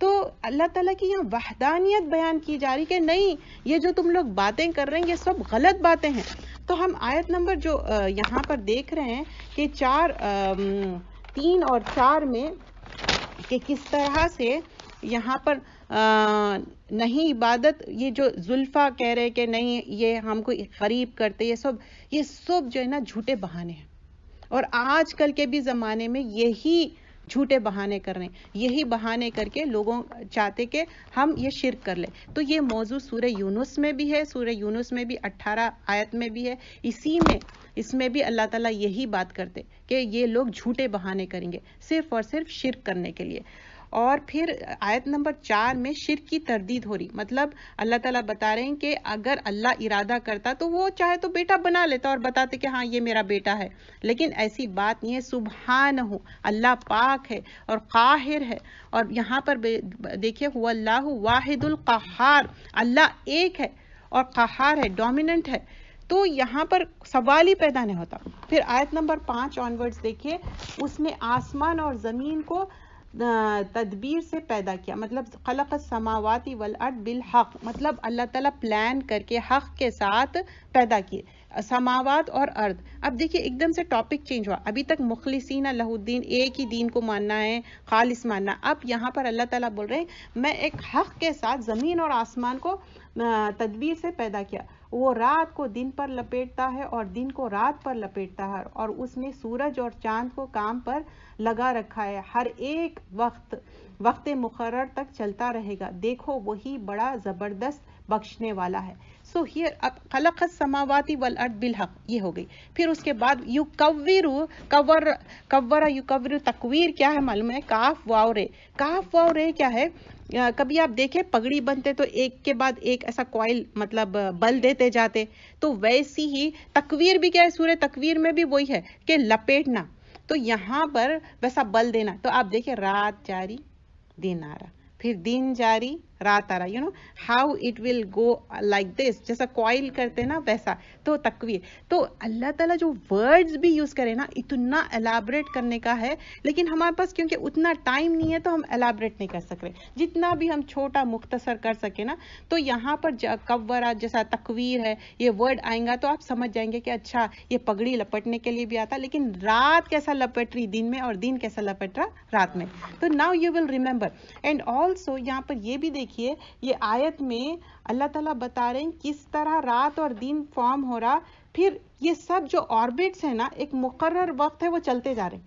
تو اللہ تعالیٰ کی یہاں وحدانیت بیان کی جا رہی کہ نہیں یہ جو تم لوگ باتیں کر رہے ہیں یہ سب غلط باتیں ہیں. تو ہم آیت نمبر جو یہاں پر دیکھ رہے ہیں کہ 3 اور 4 میں کہ کس طرح سے یہاں پر نہیں عبادت، یہ جو زلفا کہہ رہے کہ نہیں یہ ہم کو قریب کرتے، یہ سب جو ہے نا جھوٹے بہانے ہیں. اور آج کل کے بھی زمانے میں یہی جھوٹے بہانے کر رہے ہیں، یہی بہانے کر کے لوگوں چاہتے کہ ہم یہ شرک کر لیں. تو یہ موضوع سورہ یونس میں بھی ہے، سورہ یونس میں بھی 18 آیت میں بھی ہے. اس میں بھی اللہ تعالیٰ یہی بات کرتے کہ یہ لوگ جھوٹے بہانے کریں گے صرف اور صرف شرک کرنے کے لیے. اور پھر آیت نمبر 4 میں شرک کی تردید ہو رہی، مطلب اللہ تعالیٰ بتا رہے ہیں کہ اگر اللہ ارادہ کرتا تو وہ چاہے تو بیٹا بنا لیتا اور بتاتے کہ ہاں یہ میرا بیٹا ہے، لیکن ایسی بات نہیں ہے. سبحانہ، اللہ پاک ہے اور قاہر ہے. اور یہاں پر دیکھیے هو اللہ واحد القہار، اللہ ایک ہے اور قہار ہے، ڈومیننٹ ہے. تو یہاں پر سوال ہی پیدا نہیں ہوتا. پھر آیت نمبر 5 آنورڈز دیکھیے، اس نے آسمان اور زمین کو تدبیر سے پیدا کیا، مطلب خلق السماوات والارض بالحق، مطلب اللہ تعالیٰ پلان کر کے حق کے ساتھ پیدا کیے سماوات اور ارض. اب دیکھیے ایک دم سے ٹاپک چینج ہوا، ابھی تک مخلصین لہ الدین، ایک ہی دین کو ماننا ہے، خالص ماننا. اب یہاں پر اللہ تعالیٰ بول رہے ہیں میں ایک حق کے ساتھ زمین اور آسمان کو تدبیر سے پیدا کیا. وہ رات کو دن پر لپیٹتا ہے اور دن کو رات پر لپیٹتا ہے، اور اس نے سورج اور چاند کو کام پر لگا رکھا ہے، ہر ایک وقت مقرر تک چلتا رہے گا، دیکھو وہی بڑا زبردست بخشنے والا ہے. سو ہیئر اب خلق السماوات والارض بالحق یہ ہو گئی. پھر اس کے بعد یکور تکویر کیا ہے معلوم ہے؟ کاف واو رے. کاف واو رے کیا ہے؟ کبھی آپ دیکھیں پگڑی بنتے تو ایک کے بعد ایک ایسا کوئل مطلب بل دیتے جاتے، تو ویسی ہی تکویر بھی کیا ہے؟ سورہ تکویر میں بھی وہی ہے کہ لپیٹنا. تو یہاں پر ویسا بل دینا. تو آپ دیکھیں رات جاری دن آ رہا، پھر دن جاری رات آ رہا. You know how it will go like this, جیسا کوئل کرتے نا ویسا. تو تکویر. تو اللہ تعالیٰ جو ورڈز بھی یوز کرے نا اتنا ایلیبریٹ کرنے کا ہے، لیکن ہمارے پاس کیونکہ اتنا ٹائم نہیں ہے تو ہم ایلیبریٹ نہیں کر سک رہے. جتنا بھی ہم چھوٹا مختصر کر سکے نا، تو یہاں پر کورا جیسا تکویر ہے یہ ورڈ آئیں گا تو آپ سمجھ جائیں گے کہ اچھا یہ پگڑی لپٹنے کے لیے بھی آتا، لیکن رات کیسا لپٹ رہی دن میں اور دن کیسا لپٹ رہا رات میں. تو now you will remember. And also یہاں پر یہ بھی دیکھیے یہ آیت میں اللہ تعالیٰ بتا رہے ہیں کس طرح رات اور دن فارم ہو رہا. پھر یہ سب جو آربٹس ہیں نا ایک مقرر وقت ہے وہ چلتے جا رہے ہیں.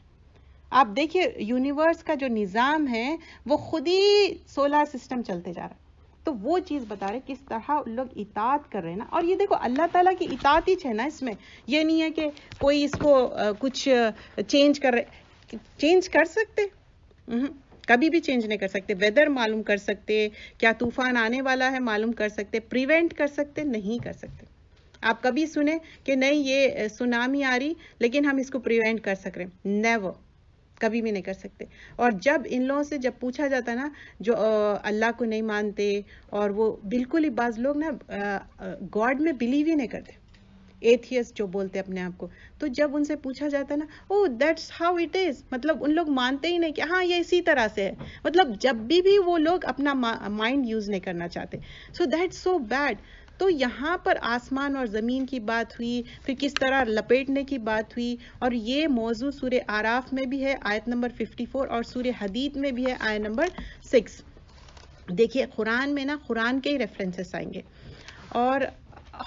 آپ دیکھیے یونیورس کا جو نظام ہے وہ خود ہی سولار سسٹم چلتے جا رہا ہے. تو وہ چیز بتا رہے کس طرح لوگ اطاعت کر رہے ہیں نا. اور یہ دیکھو اللہ تعالیٰ کی اطاعت ہی ہے نا اس میں. یہ نہیں ہے کہ کوئی اس کو کچھ چینج کر رہے. چینج کر سکتے؟ کبھی بھی چینج نہیں کر سکتے. ویدر معلوم کر سکتے، کیا طوفان آنے والا ہے معلوم کر سکتے، پریونٹ کر سکتے نہیں کر سکتے. آپ کبھی سنیں کہ نہیں یہ سونامی آ رہی لیکن ہم اس کو پریونٹ کر سک رہے ہیں؟ نیور، کبھی بھی نہیں کر سکتے. اور جب ان لوگوں سے جب پوچھا جاتا نا جو اللہ کو نہیں مانتے اور وہ بالکل ہی بعض لوگ نا گاڈ میں بلیو ہی نہیں کرتے، ایتھیسٹ جو بولتے اپنے آپ کو، تو جب ان سے پوچھا جاتا ہے نا او دیٹس ہاؤ اٹ از، مطلب ان لوگ مانتے ہی نہیں کہ ہاں یہ اسی طرح سے ہے. مطلب جب بھی وہ لوگ اپنا مائنڈ یوز نہیں کرنا چاہتے. So that's so bad. تو یہاں پر آسمان اور زمین کی بات ہوئی، پھر کس طرح لپیٹنے کی بات ہوئی، اور یہ موضوع سورہ آراف میں بھی ہے آیت نمبر 54 اور سورہ حدید میں بھی ہے آیت نمبر 6. دیکھیے قرآن میں نا قرآن کے ہی ریفرنسز آئیں گے، اور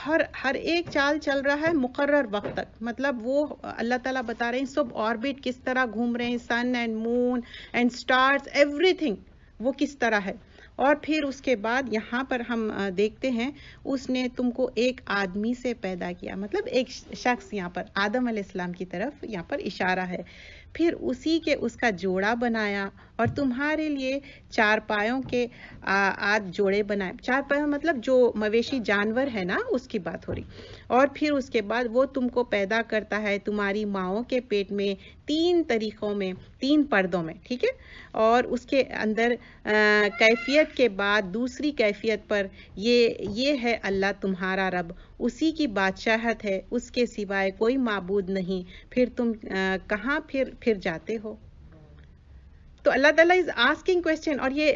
ہر ایک چال چل رہا ہے مقرر وقت تک. مطلب وہ اللہ تعالیٰ بتا رہے ہیں سب آربٹ کس طرح گھوم رہے ہیں، sun and moon and stars everything وہ کس طرح ہے. اور پھر اس کے بعد یہاں پر ہم دیکھتے ہیں اس نے تم کو ایک آدمی سے پیدا کیا، مطلب ایک شخص، یہاں پر آدم علیہ السلام کی طرف یہاں پر اشارہ ہے. پھر اسی کے اس کا جوڑا بنایا اور تمہارے لیے 4 پایوں کے 8 جوڑے بنائے. 4 پایوں مطلب جو مویشی جانور ہے نا اس کی بات ہو رہی. اور پھر اس کے بعد وہ تم کو پیدا کرتا ہے تمہاری ماؤں کے پیٹ میں 3 طریقوں میں، 3 پردوں میں، ٹھیک ہے. اور اس کے اندر کیفیت کے بعد دوسری کیفیت پر یہ ہے اللہ تمہارا رب، اسی کی بادشاہت ہے، اس کے سوائے کوئی معبود نہیں، پھر تم کہاں پھر جاتے ہو. تو اللہ تعالیٰ از آسکنگ کوشچن. اور یہ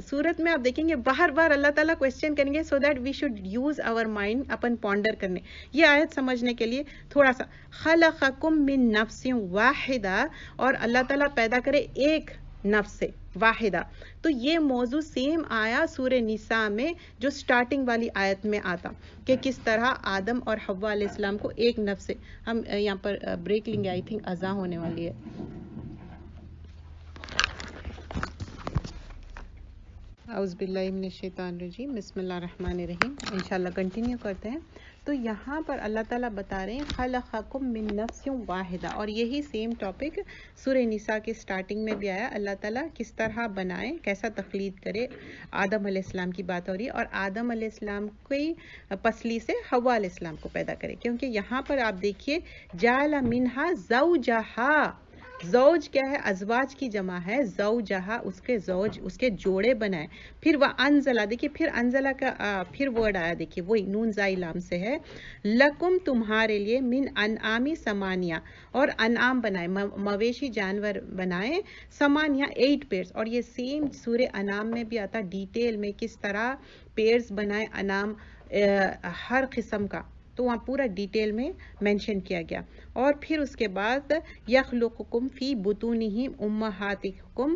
سورت میں آپ دیکھیں گے بار اللہ تعالیٰ کوشچن کریں گے so that we should use our mind upon ponder کرنے. یہ آیت سمجھنے کے لیے تھوڑا سا خلقکم من نفس واحدہ، اور اللہ تعالیٰ پیدا کرے ایک نفس سے واحدہ. تو یہ موضوع سیم آیا سورہ نساء میں جو سٹارٹنگ والی آیت میں آتا کہ کس طرح آدم اور حوا علیہ السلام کو ایک نفس سے. ہم یہاں پر بریک لیں گے، آئی تھنک اذان ہونے والی ہے. اعوذ باللہ من الشیطان الرجیم، بسم اللہ الرحمن الرحیم. انشاءاللہ کنٹینیو کرتے ہیں. تو یہاں پر اللہ تعالیٰ بتا رہے ہیں خلقکم من نفس واحدہ، اور یہی سیم ٹاپک سورہ نساء کے سٹارٹنگ میں بھی آیا. اللہ تعالیٰ کس طرح بنائے، کیسا تخلیق کرے. آدم علیہ السلام کی بات ہو رہی ہے، اور آدم علیہ السلام کی پسلی سے حوا علیہ السلام کو پیدا کرے. کیونکہ یہاں پر آپ دیکھیے جعل منہا زوجہا، زوج کیا ہے؟ ازواج کی جمع ہے. زوجہا اس کے زوج، اس کے جوڑے بنائے. پھر وہ انزلہ، دیکھیے پھر انزلہ کا پھر ورڈ آیا، دیکھیے وہی نون زائی لام سے ہے. لکم تمہارے لیے، من انعامی سمانیہ، اور انعام بنائے، مویشی جانور بنائے. سمانیہ 8 پیئرز، اور یہ سیم سورہ انعام میں بھی آتا ڈیٹیل میں کس طرح پیئرز بنائے انعام ہر قسم کا. تو وہاں پورا ڈیٹیل میں مینشن کیا گیا. اور پھر اس کے بعد یخلقکم فی بطونہم امہاتکم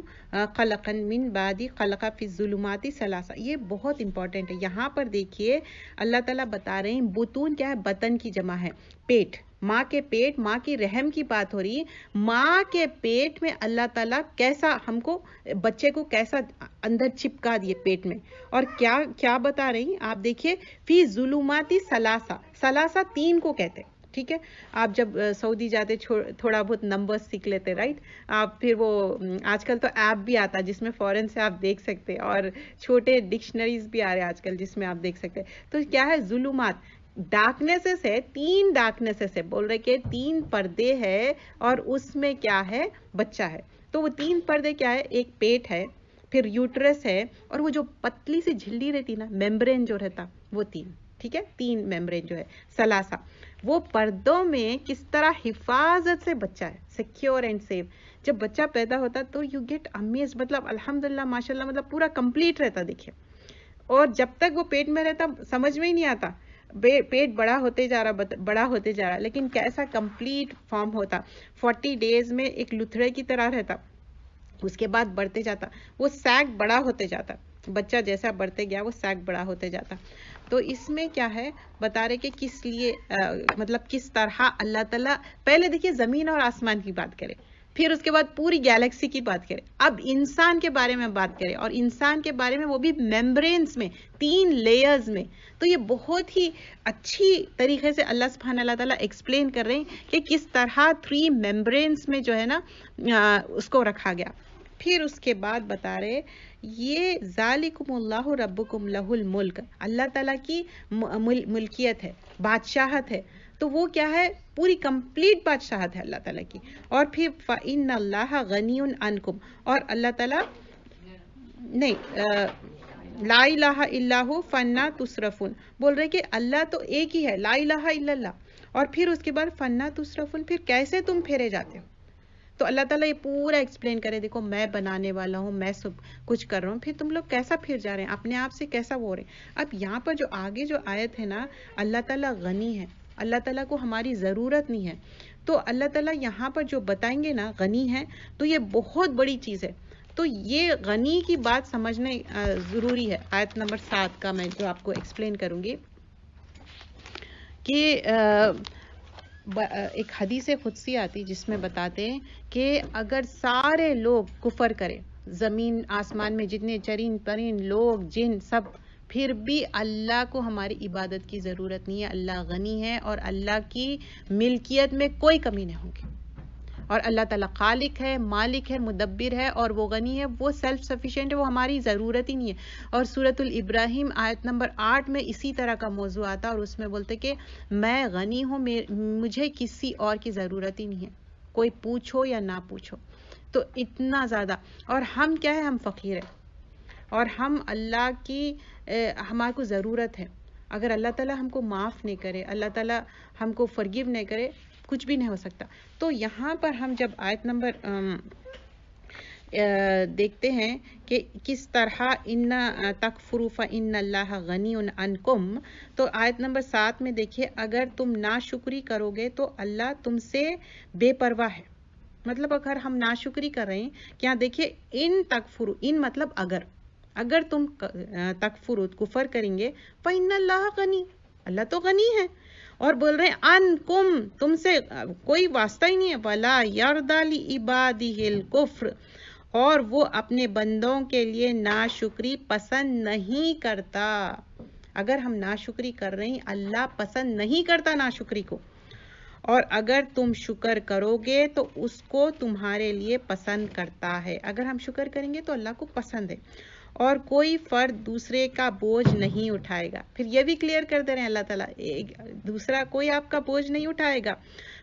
خلقا من بعد خلق فی الظلمات ثلاثہ. یہ بہت امپورٹنٹ ہے. یہاں پر دیکھیے اللہ تعالیٰ بتا رہے ہیں بطون کیا ہے؟ بطن کی جمع ہے، پیٹ، ماں کے پیٹ، ماں کی رحم کی بات ہو رہی ہے. ماں کے پیٹ میں اللہ تعالیٰ کیسا ہم کو، بچے کو کیسا اندر چپکا دیے پیٹ میں. اور کیا بتا رہی ہیں آپ دیکھیے، فی ظلمات ثلاثہ. ثلاثہ 3 کو کہتے ہیں، ٹھیک ہے. آپ جب سعودی جاتے تھوڑا بہت نمبرز سیکھ لیتے، رائٹ. آپ پھر وہ آج کل تو ایپ بھی آتا جس میں فورن سے آپ دیکھ سکتے، اور چھوٹے ڈکشنریز بھی آ رہے ہیں آج کل جس میں آپ دیکھ سکتے. تو کیا ہے؟ ظلمات، ڈارکنیسز ہے، 3 ڈارکنیسز ہے. بول رہے کہ 3 پردے ہے، اور اس میں کیا ہے؟ بچہ ہے. تو وہ 3 پردے کیا ہے؟ ایک پیٹ ہے، پھر یوٹرس ہے، اور وہ جو پتلی سی جھلی رہتی نا، میمبرین جو رہتا، وہ 3. ٹھیک ہے، 3 میمبرین جو ہے ثلاثہ. وہ پردوں میں کس طرح حفاظت سے بچہ ہے، سیکیور اینڈ سیف. جب بچہ پیدا ہوتا تو یو گیٹ امیز، مطلب الحمدللہ ماشاءاللہ، مطلب پورا کمپلیٹ رہتا. دیکھیے، اور جب تک وہ پیٹ میں رہتا سمجھ میں ہی نہیں آتا، پیٹ بڑا ہوتے جا رہا، لیکن کیسا کمپلیٹ فارم ہوتا. 40 ڈیز میں ایک لتھڑے کی طرح رہتا، اس کے بعد بڑھتے جاتا، وہ سیک بڑا ہوتے جاتا. بچہ جیسا بڑھتے گیا وہ سیک بڑا ہوتے جاتا. تو اس میں کیا ہے بتا رہے کہ کس لیے، مطلب کس طرح اللہ تعالیٰ، پہلے دیکھیے زمین اور آسمان کی بات کرے، پھر اس کے بعد پوری گیلیکسی کی بات کرے، اب انسان کے بارے میں بات کرے، اور انسان کے بارے میں وہ بھی میمبرینز میں، 3 لیئرز میں. تو یہ بہت ہی اچھی طریقے سے اللہ سبحانہ اللہ تعالیٰ ایکسپلین کر رہے ہیں کہ کس طرح 3 میمبرینز میں جو ہے نا اس کو رکھا گیا. پھر اس کے بعد بتا رہے یہ ذالکم اللہ ربکم لہ الملک، اللہ تعالیٰ کی ملکیت ہے، بادشاہت ہے. تو وہ کیا ہے؟ پوری کمپلیٹ بادشاہت ہے اللہ تعالیٰ کی. اور پھر فإن اللہ غنی عنکم، اور اللہ تعالیٰ نہیں، لا الہ الا ہو فنا تصرفون، بول رہے کہ اللہ تو ایک ہی ہے، لا الہ الا اللہ. اور پھر اس کے بعد فنا تصرفون، پھر کیسے تم پھیرے جاتے ہو. تو اللہ تعالیٰ یہ پورا ایکسپلین کرے، دیکھو میں بنانے والا ہوں، میں سب کچھ کر رہا ہوں، پھر تم لوگ کیسا پھر جا رہے ہیں، اپنے آپ سے کیسا وہ رہے ہیں. اب یہاں پر جو آگے جو آیت ہے نا، اللہ تعالیٰ غنی ہے، اللہ تعالیٰ کو ہماری ضرورت نہیں ہے. تو اللہ تعالیٰ یہاں پر جو بتائیں گے نا غنی ہے، تو یہ بہت بڑی چیز ہے. تو یہ غنی کی بات سمجھنے ضروری ہے. آیت نمبر 7 کا میں جو آپ کو ایکسپلین کروں گی کہ ایک حدیث قدسی آتی جس میں بتاتے ہیں کہ اگر سارے لوگ کفر کرے، زمین آسمان میں جتنے چرین پرین لوگ جن سب، پھر بھی اللہ کو ہماری عبادت کی ضرورت نہیں ہے. اللہ غنی ہے، اور اللہ کی ملکیت میں کوئی کمی نہیں ہوگی. اور اللہ تعالیٰ خالق ہے، مالک ہے، مدبر ہے، اور وہ غنی ہے، وہ سیلف سفیشینٹ ہے، وہ ہماری ضرورت ہی نہیں ہے. اور سورۃ الابراہیم آیت نمبر 8 میں اسی طرح کا موضوع آتا، اور اس میں بولتے کہ میں غنی ہوں، مجھے کسی اور کی ضرورت ہی نہیں ہے، کوئی پوچھو یا نہ پوچھو. تو اتنا زیادہ، اور ہم کیا ہے؟ ہم فقیر ہیں، اور ہم اللہ کی، ہمارے کو ضرورت ہے. اگر اللہ تعالیٰ ہم کو معاف نہیں کرے، اللہ تعالیٰ ہم کو فرگیو نہیں کرے، کچھ بھی نہیں ہو سکتا. تو یہاں پر ہم جب آیت نمبر دیکھتے ہیں کہ کس طرح ان تکفروا فإن اللہ غنی عنکم، تو آیت نمبر 7 میں دیکھیے اگر تم ناشکری کرو گے تو اللہ تم سے بے پرواہ ہے. مطلب اگر ہم ناشکری کر رہے ہیں، کیا دیکھیے ان تکفروا، ان مطلب اگر تم تکفروا کفر کریں گے، فإن اللہ غنی، اللہ تو غنی ہے. اور بول رہے ہیں انکم، تم سے کوئی واسطہ ہی نہیں ہے، ولا یرضی لعبادہ الکفر، اور وہ اپنے بندوں کے لیے ناشکری پسند نہیں کرتا. اگر ہم ناشکری کر رہے ہیں اللہ پسند نہیں کرتا ناشکری کو, اور اگر تم شکر کرو گے تو اس کو تمہارے لیے پسند کرتا ہے. اگر ہم شکر کریں گے تو اللہ کو پسند ہے, اور کوئی فرد دوسرے کا بوجھ نہیں اٹھائے گا. پھر یہ بھی کلیئر کر دے رہے ہیں اللہ تعالیٰ, دوسرا کوئی آپ کا بوجھ نہیں اٹھائے گا,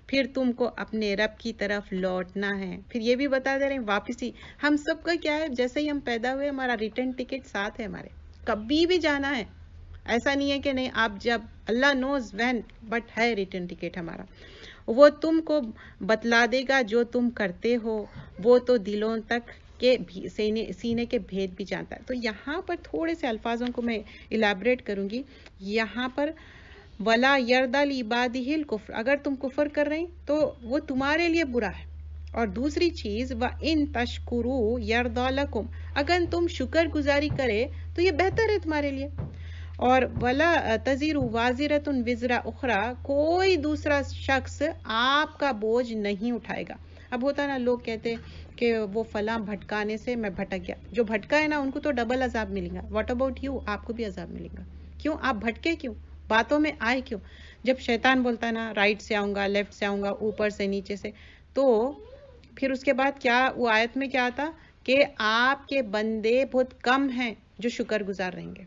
پھر تم کو اپنے رب کی طرف لوٹنا ہے. پھر یہ بھی بتا دے رہے ہیں واپسی. ہم سب کا کیا ہے, جیسے ہی ہم پیدا ہوئے ہمارا ریٹرن ٹکٹ ساتھ ہے ہمارے, کبھی بھی جانا ہے. ایسا نہیں ہے کہ نہیں, آپ جب اللہ نوز وین, بٹ ہے ریٹرن ٹکٹ ہمارا. وہ تم کو بتلا دے گا جو تم کرتے ہو, وہ تو دلوں تک کے سینے کے بھید بھی جانتا ہے. تو یہاں پر تھوڑے سے الفاظوں کو میں الیبریٹ کروں گی. یہاں پر ولا یردا لعبادہ الکفر, اگر تم کفر کر رہے ہیں تو وہ تمہارے لیے برا ہے. اور دوسری چیز وَإِن تَشْكُرُوا يَرْضَ لَكُمْ, اگر تم شکر گزاری کرے تو یہ بہتر ہے تمہارے لیے. اور وَلَا تَزِرُ وَازِرَةٌ وِزْرَ أُخْرَى, کوئی دوسرا شخص آپ کا بوجھ نہیں اٹھائے گا. اب ہوتا ہے نا, لوگ کہتے کہ وہ فلاں بھٹکانے سے میں بھٹک گیا. جو بھٹکا ہے نا ان کو تو ڈبل عذاب ملے گا. واٹ اباؤٹ یو, آپ کو بھی عذاب ملے گا. کیوں آپ بھٹکے, کیوں باتوں میں آئے, کیوں. جب شیطان بولتا ہے نا رائٹ سے آؤں گا, لیفٹ سے آؤں گا, اوپر سے نیچے سے, تو پھر اس کے بعد کیا وہ آیت میں کیا آتا کہ آپ کے بندے بہت کم ہیں جو شکر گزار رہیں گے.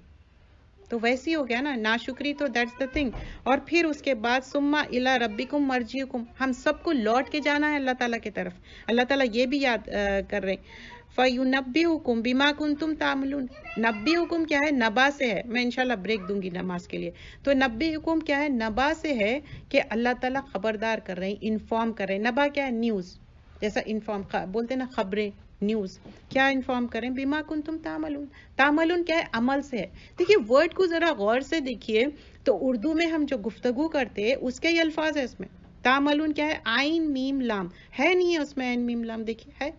تو ویسی ہو گیا نا ناشکری, تو دیٹس دا تھنگ. اور پھر اس کے بعد ثم الی ربکم مرجعکم, ہم سب کو لوٹ کے جانا ہے اللہ تعالیٰ کی طرف. اللہ تعالیٰ یہ بھی یاد کر رہے ہیں فَيُنَبِّئُكُم بِمَا كُنتُمْ تَعْمَلُونَ. نبئکم کیا ہے, نبا سے ہے. میں انشاءاللہ بریک دوں گی نماز کے لیے. تو نبئکم کیا ہے, نبا سے ہے کہ اللہ تعالیٰ خبردار کر رہے ہیں, انفارم کر رہے ہیں. نبا کیا ہے, نیوز. جیسا انفارم بولتے ہیں نا خبریں, نیوز. کیا انفارم کریں, بما کنتم تعملون. تعملون کیا ہے, عمل سے ہے. دیکھیے ورڈ کو ذرا غور سے دیکھیے, تو اردو میں ہم جو گفتگو کرتے ہیں اس کے ہی الفاظ ہے اس میں. تعملون کیا ہے, عین میم لام ہے, نہیں ہے اس میں عین میم لام, دیکھیے ہے.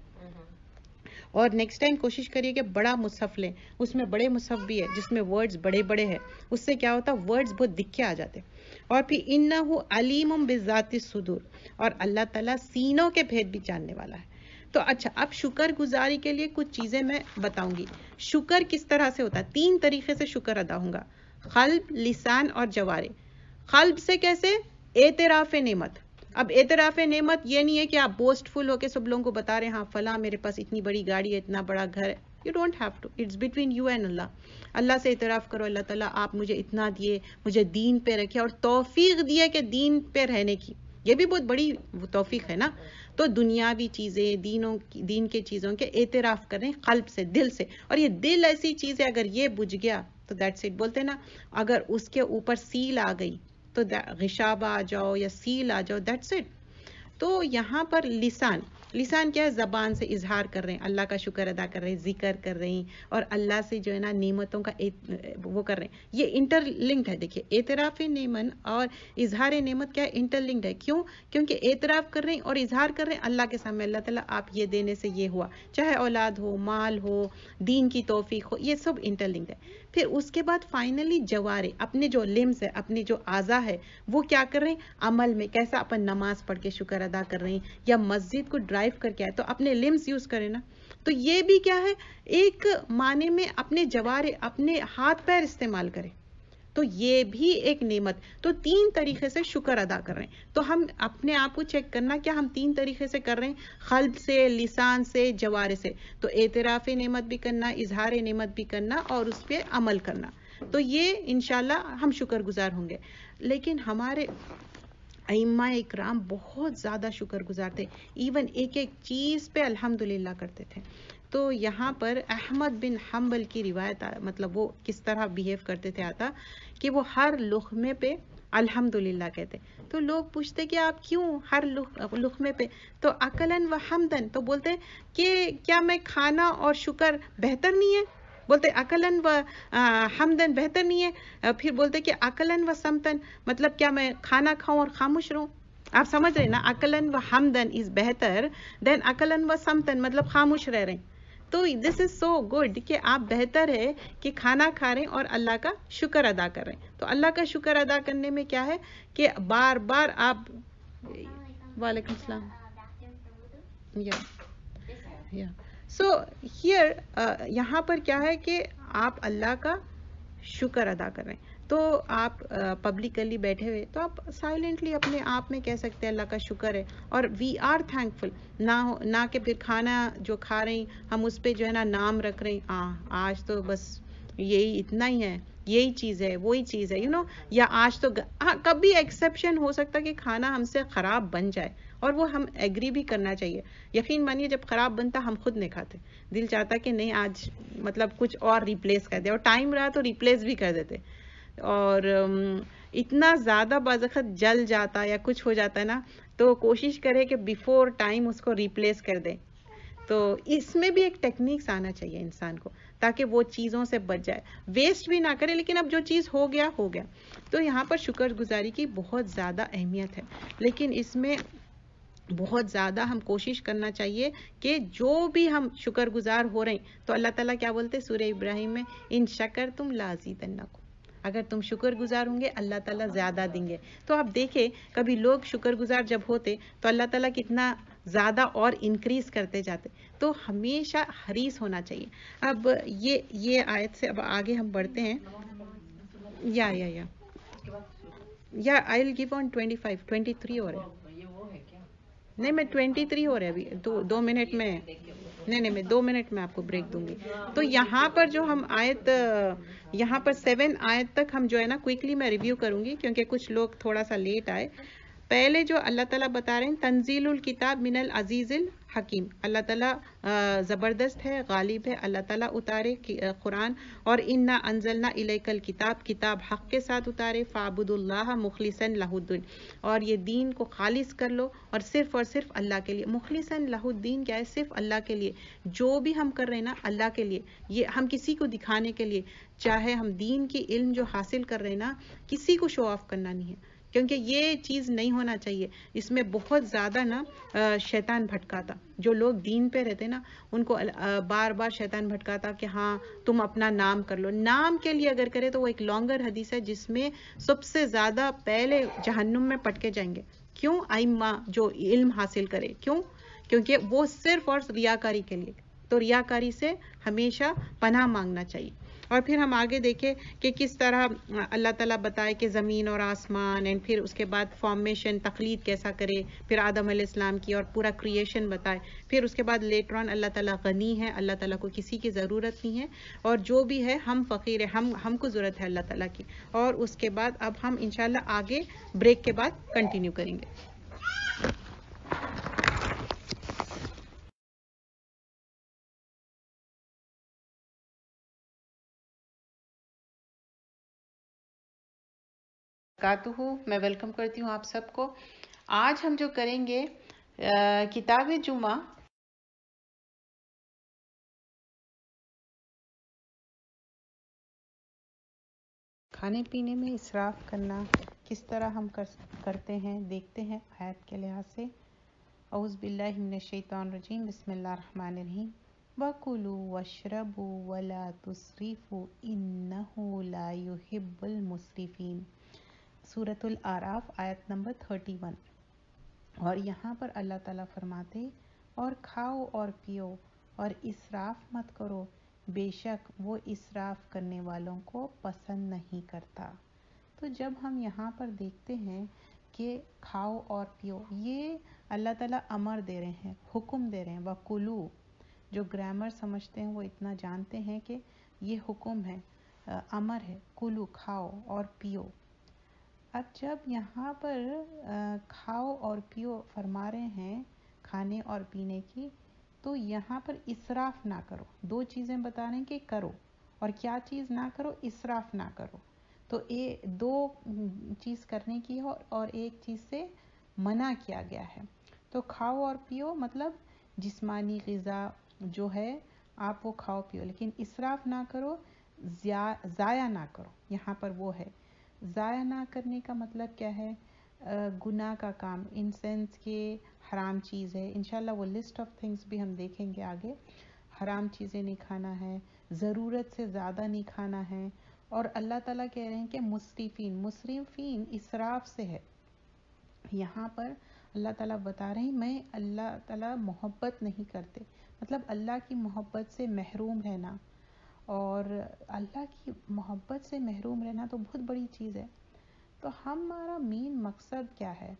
اور نیکسٹ ٹائم کوشش کریے کہ بڑا مصحف لیں, اس میں بڑے مصحف بھی ہے جس میں ورڈز بڑے بڑے ہیں. اس سے کیا ہوتا, ورڈز بہت دکھ کے آ جاتے. اور پھر انہ علیم بذات الصدور, اور اللہ تعالیٰ سینوں کے بھید بھی جاننے والا ہے. تو اچھا, اب شکر گزاری کے لیے کچھ چیزیں میں بتاؤں گی. شکر کس طرح سے ہوتا ہے, 3 طریقے سے شکر ادا ہوگا, قلب, لسان اور جوارے. قلب سے کیسے, اعتراف نعمت. اب اعتراف نعمت یہ نہیں ہے کہ آپ بوسٹ فل ہو کے سب لوگوں کو بتا رہے ہیں ہاں فلاں میرے پاس اتنی بڑی گاڑی ہے, اتنا بڑا گھر ہے. You don't have to, it's between you and اللہ. اللہ سے اعتراف کرو, اللہ تعالیٰ آپ مجھے اتنا دیے, مجھے دین پہ رکھے اور توفیق دیے کہ دین پہ رہنے کی. یہ بھی بہت بڑی توفیق ہے نا. تو دنیاوی چیزیں, دین کے چیزوں کے اعتراف کریں قلب سے, دل سے. اور یہ دل ایسی چیز ہے, اگر یہ بجھ گیا تو دیٹس اٹ. بولتے نا اگر اس کے اوپر سیل آ گئی تو غشابہ آ جاؤ یا سیل آ جاؤ, دیٹس اٹ. تو یہاں پر لسان, لسان کیا ہے, زبان سے اظہار کر رہے ہیں, اللہ کا شکر ادا کر رہے ہیں, ذکر کر رہے ہیں, اور اللہ سے جو ہے نا نعمتوں کا وہ کر رہے ہیں. یہ انٹر لنکڈ ہے. دیکھیے اعتراف نعمت اور اظہار نعمت کیا ہے, انٹر لنکڈ ہے. کیوں, کیونکہ اعتراف کر رہے ہیں اور اظہار کر رہے ہیں اللہ کے سامنے, اللہ تعالیٰ آپ یہ دینے سے یہ ہوا, چاہے اولاد ہو, مال ہو, دین کی توفیق ہو, یہ سب انٹر لنکڈ ہے. پھر اس کے بعد فائنلی جوارے, اپنے جو لمز ہے, اپنے جو اعضاء ہے, وہ کیا کر رہے ہیں عمل میں. کیسا اپن نماز پڑھ کے شکر ادا کر رہے ہیں, یا مسجد کو ڈرائیو کر کے آئے تو اپنے لمز یوز کریں نا. تو یہ بھی کیا ہے, ایک معنی میں اپنے جوارے, اپنے ہاتھ پیر استعمال کریں, تو یہ بھی ایک نعمت. تو 3 طریقے سے شکر ادا کر رہے ہیں. تو ہم اپنے آپ کو چیک کرنا, کیا ہم 3 طریقے سے کر رہے ہیں, قلب سے, لسان سے, جوارے سے. تو اعتراف نعمت بھی کرنا, اظہار نعمت بھی کرنا, اور اس پہ عمل کرنا. تو یہ انشاءاللہ ہم شکر گزار ہوں گے. لیکن ہمارے ائمہ اکرام بہت زیادہ شکر گزار تھے, ایون ایک ایک چیز پہ الحمدللہ کرتے تھے. تو یہاں پر احمد بن حنبل کی روایت, مطلب وہ کس طرح بیہیو کرتے تھے, آتا کہ وہ ہر لقمے پہ الحمدللہ کہتے. تو لوگ پوچھتے کہ آپ کیوں ہر لقمے پہ, تو اکلن و حمدن, تو بولتے کہ کیا میں کھانا اور شکر بہتر نہیں ہے, بولتے اکلن و حمدن بہتر نہیں ہے. پھر بولتے کہ اکلن و سمتن, مطلب کیا میں کھانا کھاؤں اور خاموش رہوں. آپ سمجھ رہے نا, اکلن و حمدن از بہتر دین اکلن و سمتن, مطلب خاموش رہ رہے ہیں. تو دس از سو گڈ کہ آپ بہتر ہے کہ کھانا کھا رہے ہیں اور اللہ کا شکر ادا کر رہے ہیں. تو اللہ کا شکر ادا کرنے میں کیا ہے کہ بار بار آپ, وعلیکم السلام, سو ہیئر یہاں پر کیا ہے کہ آپ اللہ کا شکر ادا کر رہے ہیں، تو آپ پبلکلی بیٹھے ہوئے تو آپ سائلنٹلی اپنے آپ میں کہہ سکتے ہیں اللہ کا شکر ہے، اور وی آر تھینکفل، نہ کہ پھر کھانا جو کھا رہے ہیں ہم اس پہ جو ہے نا نام رکھ رہے ہیں، آج تو بس یہی اتنا ہی ہے، یہی چیز ہے، وہی چیز ہے، یا آج تو کبھی ایکسیپشن ہو سکتا ہے کہ کھانا ہم سے خراب بن جائے، اور وہ ہم ایگری بھی کرنا چاہیے. یقین مانیے جب خراب بنتا ہم خود نہیں کھاتے، دل چاہتا کہ نہیں آج مطلب کچھ اور ریپلیس کر دے، اور ٹائم رہا تو ریپلیس بھی کر دیتے. اور اتنا زیادہ بعض وقت جل جاتا یا کچھ ہو جاتا ہے نا، تو کوشش کرے کہ بیفور ٹائم اس کو ریپلیس کر دیں. تو اس میں بھی ایک ٹیکنیکس آنا چاہیے انسان کو، تاکہ وہ چیزوں سے بچ جائے، ویسٹ بھی نہ کرے، لیکن اب جو چیز ہو گیا ہو گیا. تو یہاں پر شکر گزاری کی بہت زیادہ اہمیت ہے، لیکن اس میں بہت زیادہ ہم کوشش کرنا چاہیے کہ جو بھی ہم شکر گزار ہو رہے ہیں، تو اللہ تعالیٰ کیا بولتے سورہ ابراہیم میں، ان شکر تم لازیدنکم، اگر تم شکر گزار ہوں گے اللہ تعالیٰ زیادہ دیں گے. تو آپ دیکھیں کبھی لوگ شکر گزار جب ہوتے تو اللہ تعالیٰ کتنا زیادہ اور انکریز کرتے جاتے. تو ہمیشہ حریص ہونا چاہیے. اب یہ آیت سے اب آگے ہم بڑھتے ہیں. یا آئی ول گیو آن 25 23 ہو رہے ہیں. نہیں میں 23 ہو رہے ابھی، 2 منٹ میں، نہیں میں 2 منٹ میں آپ کو بریک دوں گی. تو یہاں پر جو ہم آیت، یہاں پر 7 آیت تک ہم جو ہے نا کوئکلی میں ریویو کروں گی، کیونکہ کچھ لوگ تھوڑا سا لیٹ آئے. پہلے جو اللہ تعالیٰ بتا رہے ہیں، تنزیل الکتاب من العزیز الحکیم، اللہ تعالیٰ زبردست ہے، غالب ہے، اللہ تعالیٰ اتارے قرآن، اور انا انزلنا الیک الکتاب، کتاب حق کے ساتھ اتارے، فاعبدوا اللہ مخلصا لہ الدین، اور یہ دین کو خالص کر لو اور صرف اللہ کے لیے. مخلصا لہ الدین کیا ہے؟ صرف اللہ کے لیے. جو بھی ہم کر رہے ہیں نا اللہ کے لیے، یہ ہم کسی کو دکھانے کے لیے، چاہے ہم دین کی علم جو حاصل کر رہے ہیں نا، کسی کو شو آف کرنا نہیں ہے، کیونکہ یہ چیز نہیں ہونا چاہیے. اس میں بہت زیادہ نا شیطان بھٹکاتا، جو لوگ دین پہ رہتے نا ان کو بار بار شیطان بھٹکاتا کہ ہاں تم اپنا نام کر لو. نام کے لیے اگر کرے تو وہ ایک لانگر حدیث ہے جس میں سب سے زیادہ پہلے جہنم میں پٹکے جائیں گے. کیوں؟ ائمہ جو علم حاصل کرے. کیوں؟ کیونکہ وہ صرف اور ریاکاری کے لیے. تو ریاکاری سے ہمیشہ پناہ مانگنا چاہیے. اور پھر ہم آگے دیکھیں کہ کس طرح اللہ تعالیٰ بتائے کہ زمین اور آسمان، اینڈ پھر اس کے بعد فارمیشن، تخلیق کیسا کرے، پھر آدم علیہ السلام کی اور پورا کریشن بتائے. پھر اس کے بعد لیٹر آن اللہ تعالیٰ غنی ہے، اللہ تعالیٰ کو کسی کی ضرورت نہیں ہے، اور جو بھی ہے ہم فقیر ہیں، ہم کو ضرورت ہے اللہ تعالیٰ کی. اور اس کے بعد اب ہم انشاءاللہ آگے بریک کے بعد کنٹینیو کریں گے. میں ویلکم کرتی ہوں آپ سب کو. آج ہم جو کریں گے کتاب جمعہ، کھانے پینے میں اسراف کرنا کس طرح ہم کرتے ہیں، دیکھتے ہیں آیت کے لحاظ سے. اعوذ باللہ من الشیطان الرجیم، بسم اللہ الرحمن الرحیم. وَكُلُوا وَاشْرَبُوا وَلَا تُسْرِفُوا إِنَّهُ لَا يُحِبُّ الْمُسْرِفِينَ. سورۃ الاعراف آیت نمبر 31. اور یہاں پر اللہ تعالیٰ فرماتے، اور کھاؤ اور پیو اور اسراف مت کرو، بے شک وہ اسراف کرنے والوں کو پسند نہیں کرتا. تو جب ہم یہاں پر دیکھتے ہیں کہ کھاؤ اور پیو، یہ اللہ تعالیٰ امر دے رہے ہیں، حکم دے رہے ہیں. وَكُلُوا، جو گرامر سمجھتے ہیں وہ اتنا جانتے ہیں کہ یہ حکم ہے، امر ہے. کلو، کھاؤ اور پیو. اب جب یہاں پر کھاؤ اور پیو فرما رہے ہیں کھانے اور پینے کی، تو یہاں پر اسراف نہ کرو. 2 چیزیں بتا رہے ہیں کہ کرو، اور کیا چیز نہ کرو؟ اسراف نہ کرو. تو 2 چیز کرنے کی ہو اور ایک چیز سے منع کیا گیا ہے. تو کھاؤ اور پیو مطلب جسمانی غذا جو ہے آپ وہ کھاؤ پیو، لیکن اسراف نہ کرو، ضائع نہ کرو. یہاں پر وہ ہے ضائع نہ کرنے کا مطلب کیا ہے؟ گناہ کا کام، ان سینس کے حرام چیز ہے. انشاءاللہ وہ لسٹ آف تھنگس بھی ہم دیکھیں گے آگے. حرام چیزیں نہیں کھانا ہے، ضرورت سے زیادہ نہیں کھانا ہے. اور اللہ تعالیٰ کہہ رہے ہیں کہ مسرفین اسراف سے ہے. یہاں پر اللہ تعالیٰ بتا رہے ہیں میں اللہ تعالیٰ محبت نہیں کرتے، مطلب اللہ کی محبت سے محروم رہنا، اور اللہ کی محبت سے محروم رہنا تو بہت بڑی چیز ہے. تو ہمارا مین مقصد کیا ہے؟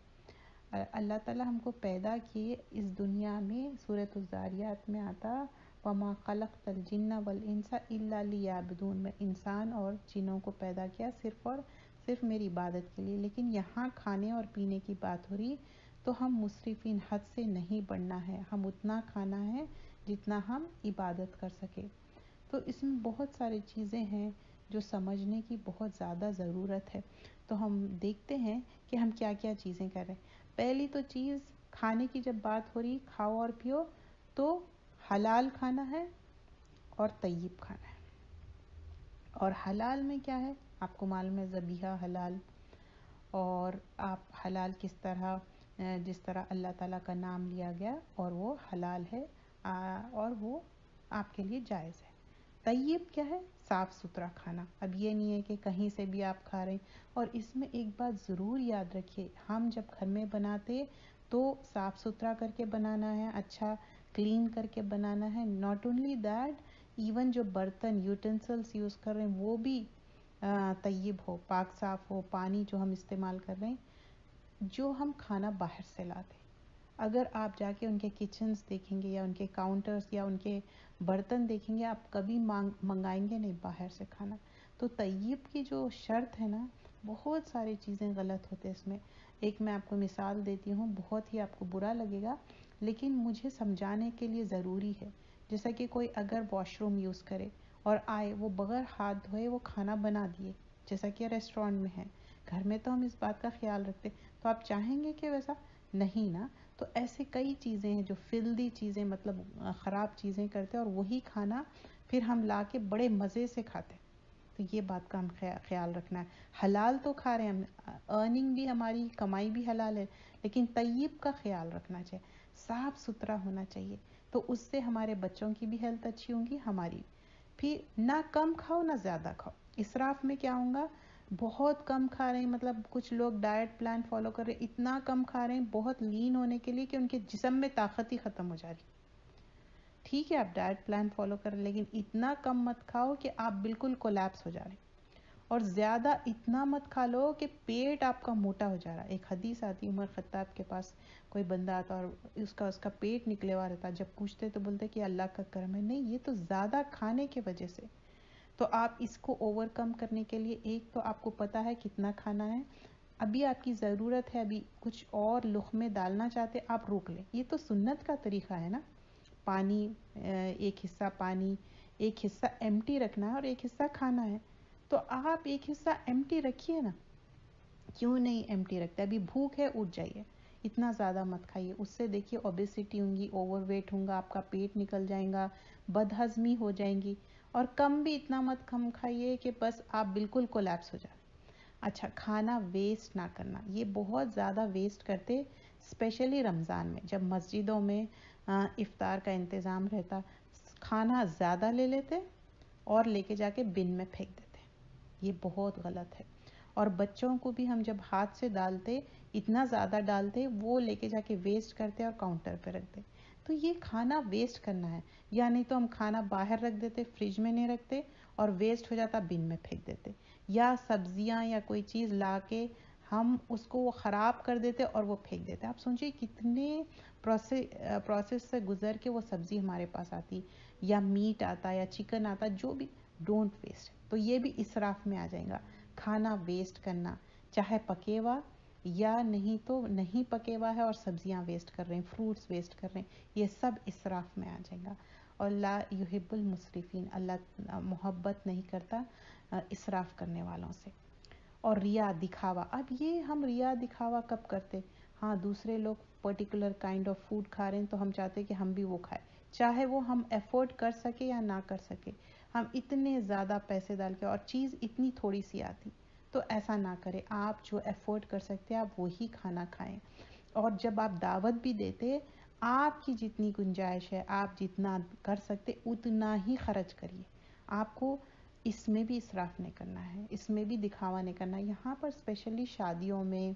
اللہ تعالیٰ ہم کو پیدا کیے اس دنیا میں، سورۃ الذاریات میں آتا وَمَا خَلَقْتَ الْجِنَّ وَالْإِنسَ إِلَّا لِيَعْبُدُونَ، میں انسان اور جنوں کو پیدا کیا صرف اور صرف میری عبادت کے لیے. لیکن یہاں کھانے اور پینے کی بات ہو رہی تو ہم مسرفین، حد سے نہیں بڑھنا ہے، ہم اتنا کھانا ہے جتنا ہم عبادت کر سکے. تو اس میں بہت ساری چیزیں ہیں جو سمجھنے کی بہت زیادہ ضرورت ہے. تو ہم دیکھتے ہیں کہ ہم کیا کیا چیزیں کر رہے ہیں. پہلی تو چیز، کھانے کی جب بات ہو رہی کھاؤ اور پیو تو حلال کھانا ہے اور طیب کھانا ہے. اور حلال میں کیا ہے؟ آپ کو معلوم ہے ذبیحہ حلال، اور آپ حلال کس طرح، جس طرح اللہ تعالیٰ کا نام لیا گیا اور وہ حلال ہے اور وہ آپ کے لیے جائز ہے. طیب کیا ہے؟ صاف ستھرا کھانا. اب یہ نہیں ہے کہ کہیں سے بھی آپ کھا رہے ہیں. اور اس میں ایک بات ضرور یاد رکھیے، ہم جب گھر میں بناتے تو صاف ستھرا کر کے بنانا ہے، اچھا کلین کر کے بنانا ہے. ناٹ اونلی دیٹ، ایون جو برتن یوٹینسلس یوز کر رہے ہیں وہ بھی طیب ہو، پاک صاف ہو. پانی جو ہم استعمال کر رہے ہیں، جو ہم کھانا باہر سے لاتے، اگر آپ جا کے ان کے کچنز دیکھیں گے یا ان کے کاؤنٹرز یا ان کے برتن دیکھیں گے، آپ کبھی منگائیں گے نہیں باہر سے کھانا. تو طیب کی جو شرط ہے نا، بہت ساری چیزیں غلط ہوتے اس میں. ایک میں آپ کو مثال دیتی ہوں، بہت ہی آپ کو برا لگے گا لیکن مجھے سمجھانے کے لیے ضروری ہے. جیسا کہ کوئی اگر واش روم یوز کرے اور آئے، وہ بغیر ہاتھ دھوئے وہ کھانا بنا دیے، جیسا کہ ریسٹورینٹ میں ہے. گھر میں تو ہم اس بات کا خیال رکھتے، تو آپ چاہیں گے کہ ویسا نہیں نا. تو ایسے کئی چیزیں ہیں جو فلدی چیزیں، مطلب خراب چیزیں کرتے اور وہی کھانا پھر ہم لا کے بڑے مزے سے کھاتے. تو یہ بات کا ہم خیال رکھنا ہے. حلال تو کھا رہے ہیں ہم، ارننگ بھی ہماری، کمائی بھی حلال ہے، لیکن طیب کا خیال رکھنا چاہیے، صاف ستھرا ہونا چاہیے. تو اس سے ہمارے بچوں کی بھی ہیلتھ اچھی ہوں گی، ہماری. پھر نہ کم کھاؤ نہ زیادہ کھاؤ. اسراف میں کیا ہوگا؟ بہت کم کھا رہے ہیں، مطلب کچھ لوگ ڈائٹ پلان فالو کر رہے ہیں، اتنا کم کھا رہے ہیں بہت لین ہونے کے لیے کہ ان کے جسم میں طاقت ہی ختم ہو جا رہی. ٹھیک ہے آپ ڈائٹ پلان فالو کر رہے، لیکن اتنا کم مت کھاؤ کہ آپ بالکل کولیپس ہو جا رہے. اور زیادہ اتنا مت کھا لو کہ پیٹ آپ کا موٹا ہو جا رہا. ایک حدیث آتی عمر خطاب کے پاس کوئی بندہ آتا اور اس کا پیٹ نکلے ہوا رہتا. جب پوچھتے تو بولتے کہ اللہ کا کرم ہے. نہیں، یہ تو زیادہ کھانے کی وجہ سے. تو آپ اس کو اوور کم کرنے کے لیے، ایک تو آپ کو پتا ہے کتنا کھانا ہے، ابھی آپ کی ضرورت ہے، ابھی کچھ اور لقمے ڈالنا چاہتے آپ روک لیں. یہ تو سنت کا طریقہ ہے نا. پانی، ایک حصہ پانی، ایک حصہ ایمٹی رکھنا ہے اور ایک حصہ کھانا ہے. تو آپ ایک حصہ ایمٹی رکھیے نا. کیوں نہیں ایمٹی رکھتے؟ ابھی بھوک ہے، اٹھ جائیے. اتنا زیادہ مت کھائیے، اس سے دیکھیے اوبیسٹی ہوں گی، اوور ویٹ ہوں گا، آپ کا پیٹ نکل جائیں گا، بد ہضمی ہو جائیں گی. اور کم بھی اتنا مت کم کھائیے کہ بس آپ بالکل کولیپس ہو جائیں. اچھا، کھانا ویسٹ نہ کرنا. یہ بہت زیادہ ویسٹ کرتے، اسپیشلی رمضان میں جب مسجدوں میں افطار کا انتظام رہتا، کھانا زیادہ لے لیتے اور لے کے جا کے بن میں پھینک دیتے. یہ بہت غلط ہے. اور بچوں کو بھی ہم جب ہاتھ سے ڈالتے، اتنا زیادہ ڈالتے، وہ لے کے جا کے ویسٹ کرتے اور کاؤنٹر پہ رکھتے. تو یہ کھانا ویسٹ کرنا ہے. یا نہیں تو ہم کھانا باہر رکھ دیتے، فریج میں نہیں رکھتے اور ویسٹ ہو جاتا بن میں پھینک دیتے. یا سبزیاں یا کوئی چیز لا کے ہم اس کو خراب کر دیتے اور وہ پھینک دیتے. آپ سوچئے کتنے پروسیس سے گزر کے وہ سبزی ہمارے پاس آتی، یا میٹ آتا یا چکن آتا، جو بھی. Don't waste. تو یہ بھی اسراف میں آ جائے گا. کھانا ویسٹ کرنا، چاہے پکے ہوا یا نہیں تو نہیں پکے ہوا ہے اور سبزیاں ویسٹ کر رہے ہیں، فروٹس ویسٹ کر رہے ہیں، یہ سب اسراف میں آ جائے گا. اور لا یحب المسرفین، اللہ محبت نہیں کرتا اسراف کرنے والوں سے. اور ریا، دکھاوا. اب یہ ہم ریا دکھاوا کب کرتے؟ ہاں، دوسرے لوگ پرٹیکولر کائنڈ آف فوڈ کھا رہے ہیں تو ہم چاہتے کہ ہم بھی وہ کھائیں، چاہے وہ ہم افورڈ کر سکے یا نہ کر سکے. ہم اتنے زیادہ پیسے ڈال کے اور چیز اتنی تھوڑی سی آتی. تو ایسا نہ کرے. آپ جو افورڈ کر سکتے آپ وہی کھانا کھائیں. اور جب آپ دعوت بھی دیتے، آپ کی جتنی گنجائش ہے، آپ جتنا کر سکتے اتنا ہی خرچ کریے. آپ کو اس میں بھی اسراف نہیں کرنا ہے، اس میں بھی دکھاوا نہیں کرنا ہے. یہاں پر اسپیشلی شادیوں میں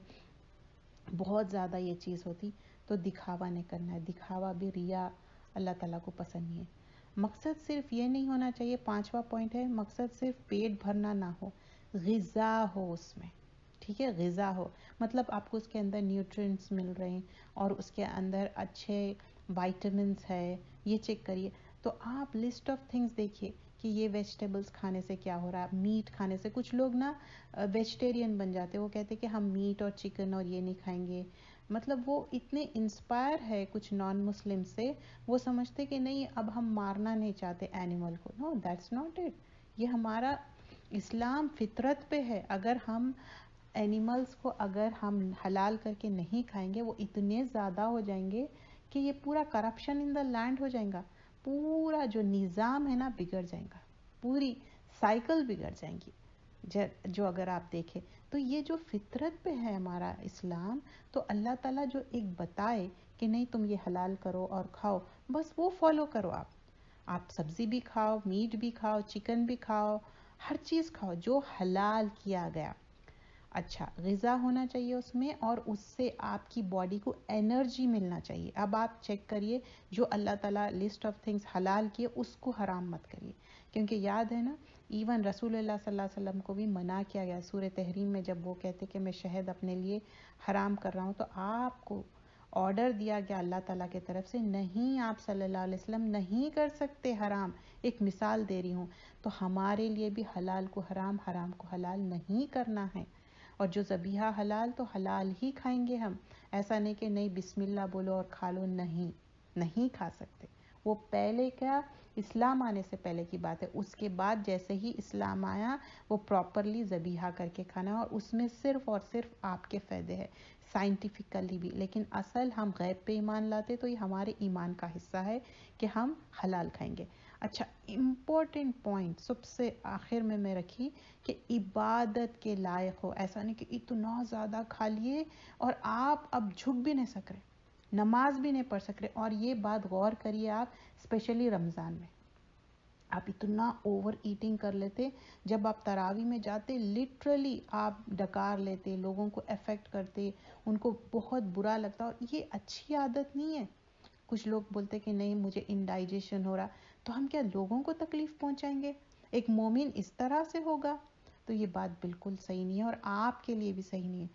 بہت زیادہ یہ چیز ہوتی تو دکھاوا نہیں کرنا ہے. دکھاوا بھی، ریا اللہ تعالیٰ کو پسند نہیں ہے. مقصد صرف یہ نہیں ہونا چاہیے. 5واں پوائنٹ ہے، مقصد صرف پیٹ بھرنا نہ ہو، غذا ہو اس میں. ٹھیک ہے، غذا ہو مطلب آپ کو اس کے اندر نیوٹرینٹس مل رہے ہیں اور اس کے اندر اچھے وائٹامنس ہے، یہ چیک کریے. تو آپ لسٹ آف تھنگس دیکھیے کہ یہ ویجیٹیبلس کھانے سے کیا ہو رہا ہے. میٹ کھانے سے کچھ لوگ نا ویجیٹیرین بن جاتے، وہ کہتے کہ ہم میٹ اور چکن اور یہ نہیں کھائیں گے. مطلب وہ اتنے انسپائر ہے کچھ نان مسلم سے، وہ سمجھتے کہ نہیں اب ہم مارنا نہیں چاہتے اینیمل کو. نو، دیٹس ناٹ اٹ. یہ ہمارا اسلام فطرت پہ ہے. اگر ہم اینیملس کو اگر ہم حلال کر کے نہیں کھائیں گے، وہ اتنے زیادہ ہو جائیں گے کہ یہ پورا کرپشن ان دا لینڈ ہو جائے گا. پورا جو نظام ہے نا بگڑ جائے گا، پوری سائیکل بگڑ جائیں گی. جو اگر آپ دیکھیں تو یہ جو فطرت پہ ہے ہمارا اسلام، تو اللہ تعالیٰ جو ایک بتائے کہ نہیں تم یہ حلال کرو اور کھاؤ، بس وہ فالو کرو. آپ سبزی بھی کھاؤ، میٹ بھی کھاؤ، چکن بھی کھاؤ، ہر چیز کھاؤ جو حلال کیا گیا. اچھا غذا ہونا چاہیے اس میں، اور اس سے آپ کی باڈی کو انرجی ملنا چاہیے. اب آپ چیک کریے جو اللہ تعالیٰ لسٹ آف تھنگس حلال کیے اس کو حرام مت کریے. کیونکہ یاد ہے نا، ایون رسول اللہ صلی اللہ علیہ وسلم کو بھی منع کیا گیا سورہ تحریم میں، جب وہ کہتے کہ میں شہد اپنے لیے حرام کر رہا ہوں، تو آپ کو آرڈر دیا گیا اللہ تعالیٰ کی طرف سے، نہیں آپ صلی اللہ علیہ وسلم نہیں کر سکتے حرام. ایک مثال دے رہی ہوں. تو ہمارے لیے بھی حلال کو حرام، حرام کو حلال نہیں کرنا ہے. اور جو ذبیحہ حلال تو حلال ہی کھائیں گے ہم. ایسا نہیں کہ نہیں بسم اللہ بولو اور کھا لو، نہیں، نہیں کھا سکتے. وہ پہلے کیا، اسلام آنے سے پہلے کی بات ہے. اس کے بعد جیسے ہی اسلام آیا وہ پراپرلی ذبیحہ کر کے کھانا ہے، اور اس میں صرف اور صرف آپ کے فائدے ہے سائنٹیفکلی بھی. لیکن اصل ہم غیب پہ ایمان لاتے تو یہ ہمارے ایمان کا حصہ ہے کہ ہم حلال کھائیں گے. اچھا امپورٹنٹ پوائنٹ سب سے آخر میں رکھی کہ عبادت کے لائق ہو. ایسا نہیں کہ اتنا زیادہ کھا لیے اور آپ اب جھک بھی نہیں سک رہے، نماز بھی نہیں پڑھ سک رہے. اور یہ بات غور کریے آپ، اسپیشلی رمضان میں آپ اتنا اوور ایٹنگ کر لیتے. جب آپ تراوی میں جاتے لٹرلی آپ ڈکار لیتے، لوگوں کو افیکٹ کرتے، ان کو بہت برا لگتا. اور یہ اچھی عادت نہیں ہے. کچھ لوگ بولتے کہ نہیں مجھے انڈائجیشن ہو رہا، تو ہم کیا لوگوں کو تکلیف پہنچائیں گے؟ ایک مومن اس طرح سے ہوگا؟ تو یہ بات بالکل صحیح نہیں ہے، اور آپ کے لیے بھی صحیح نہیں ہے.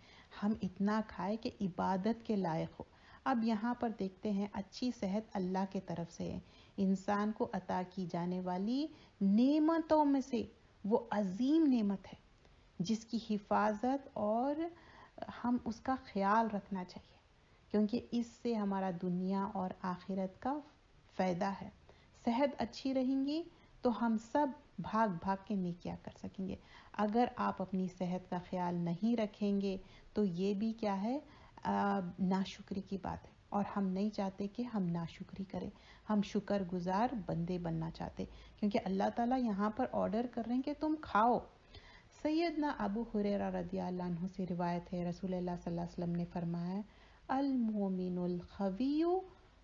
ہم اتنا کھائے کہ عبادت کے لائق ہو. اب یہاں پر دیکھتے ہیں، اچھی صحت اللہ کے طرف سے ہے. انسان کو عطا کی جانے والی نعمتوں میں سے وہ عظیم نعمت ہے جس کی حفاظت اور ہم اس کا خیال رکھنا چاہیے، کیونکہ اس سے ہمارا دنیا اور آخرت کا فائدہ ہے. صحت اچھی رہیں گی تو ہم سب بھاگ بھاگ کے نیکیاں کر سکیں گے. اگر آپ اپنی صحت کا خیال نہیں رکھیں گے تو یہ بھی کیا ہے، ناشکری کی بات ہے. اور ہم نہیں چاہتے کہ ہم ناشکری کریں، ہم شکر گزار بندے بننا چاہتے، کیونکہ اللہ تعالیٰ یہاں پر آرڈر کر رہے ہیں کہ تم کھاؤ. سیدنا ابو ہریرہ رضی اللہ عنہ سے روایت ہے، رسول اللہ صلی اللہ علیہ وسلم نے فرمایا، المومن القوی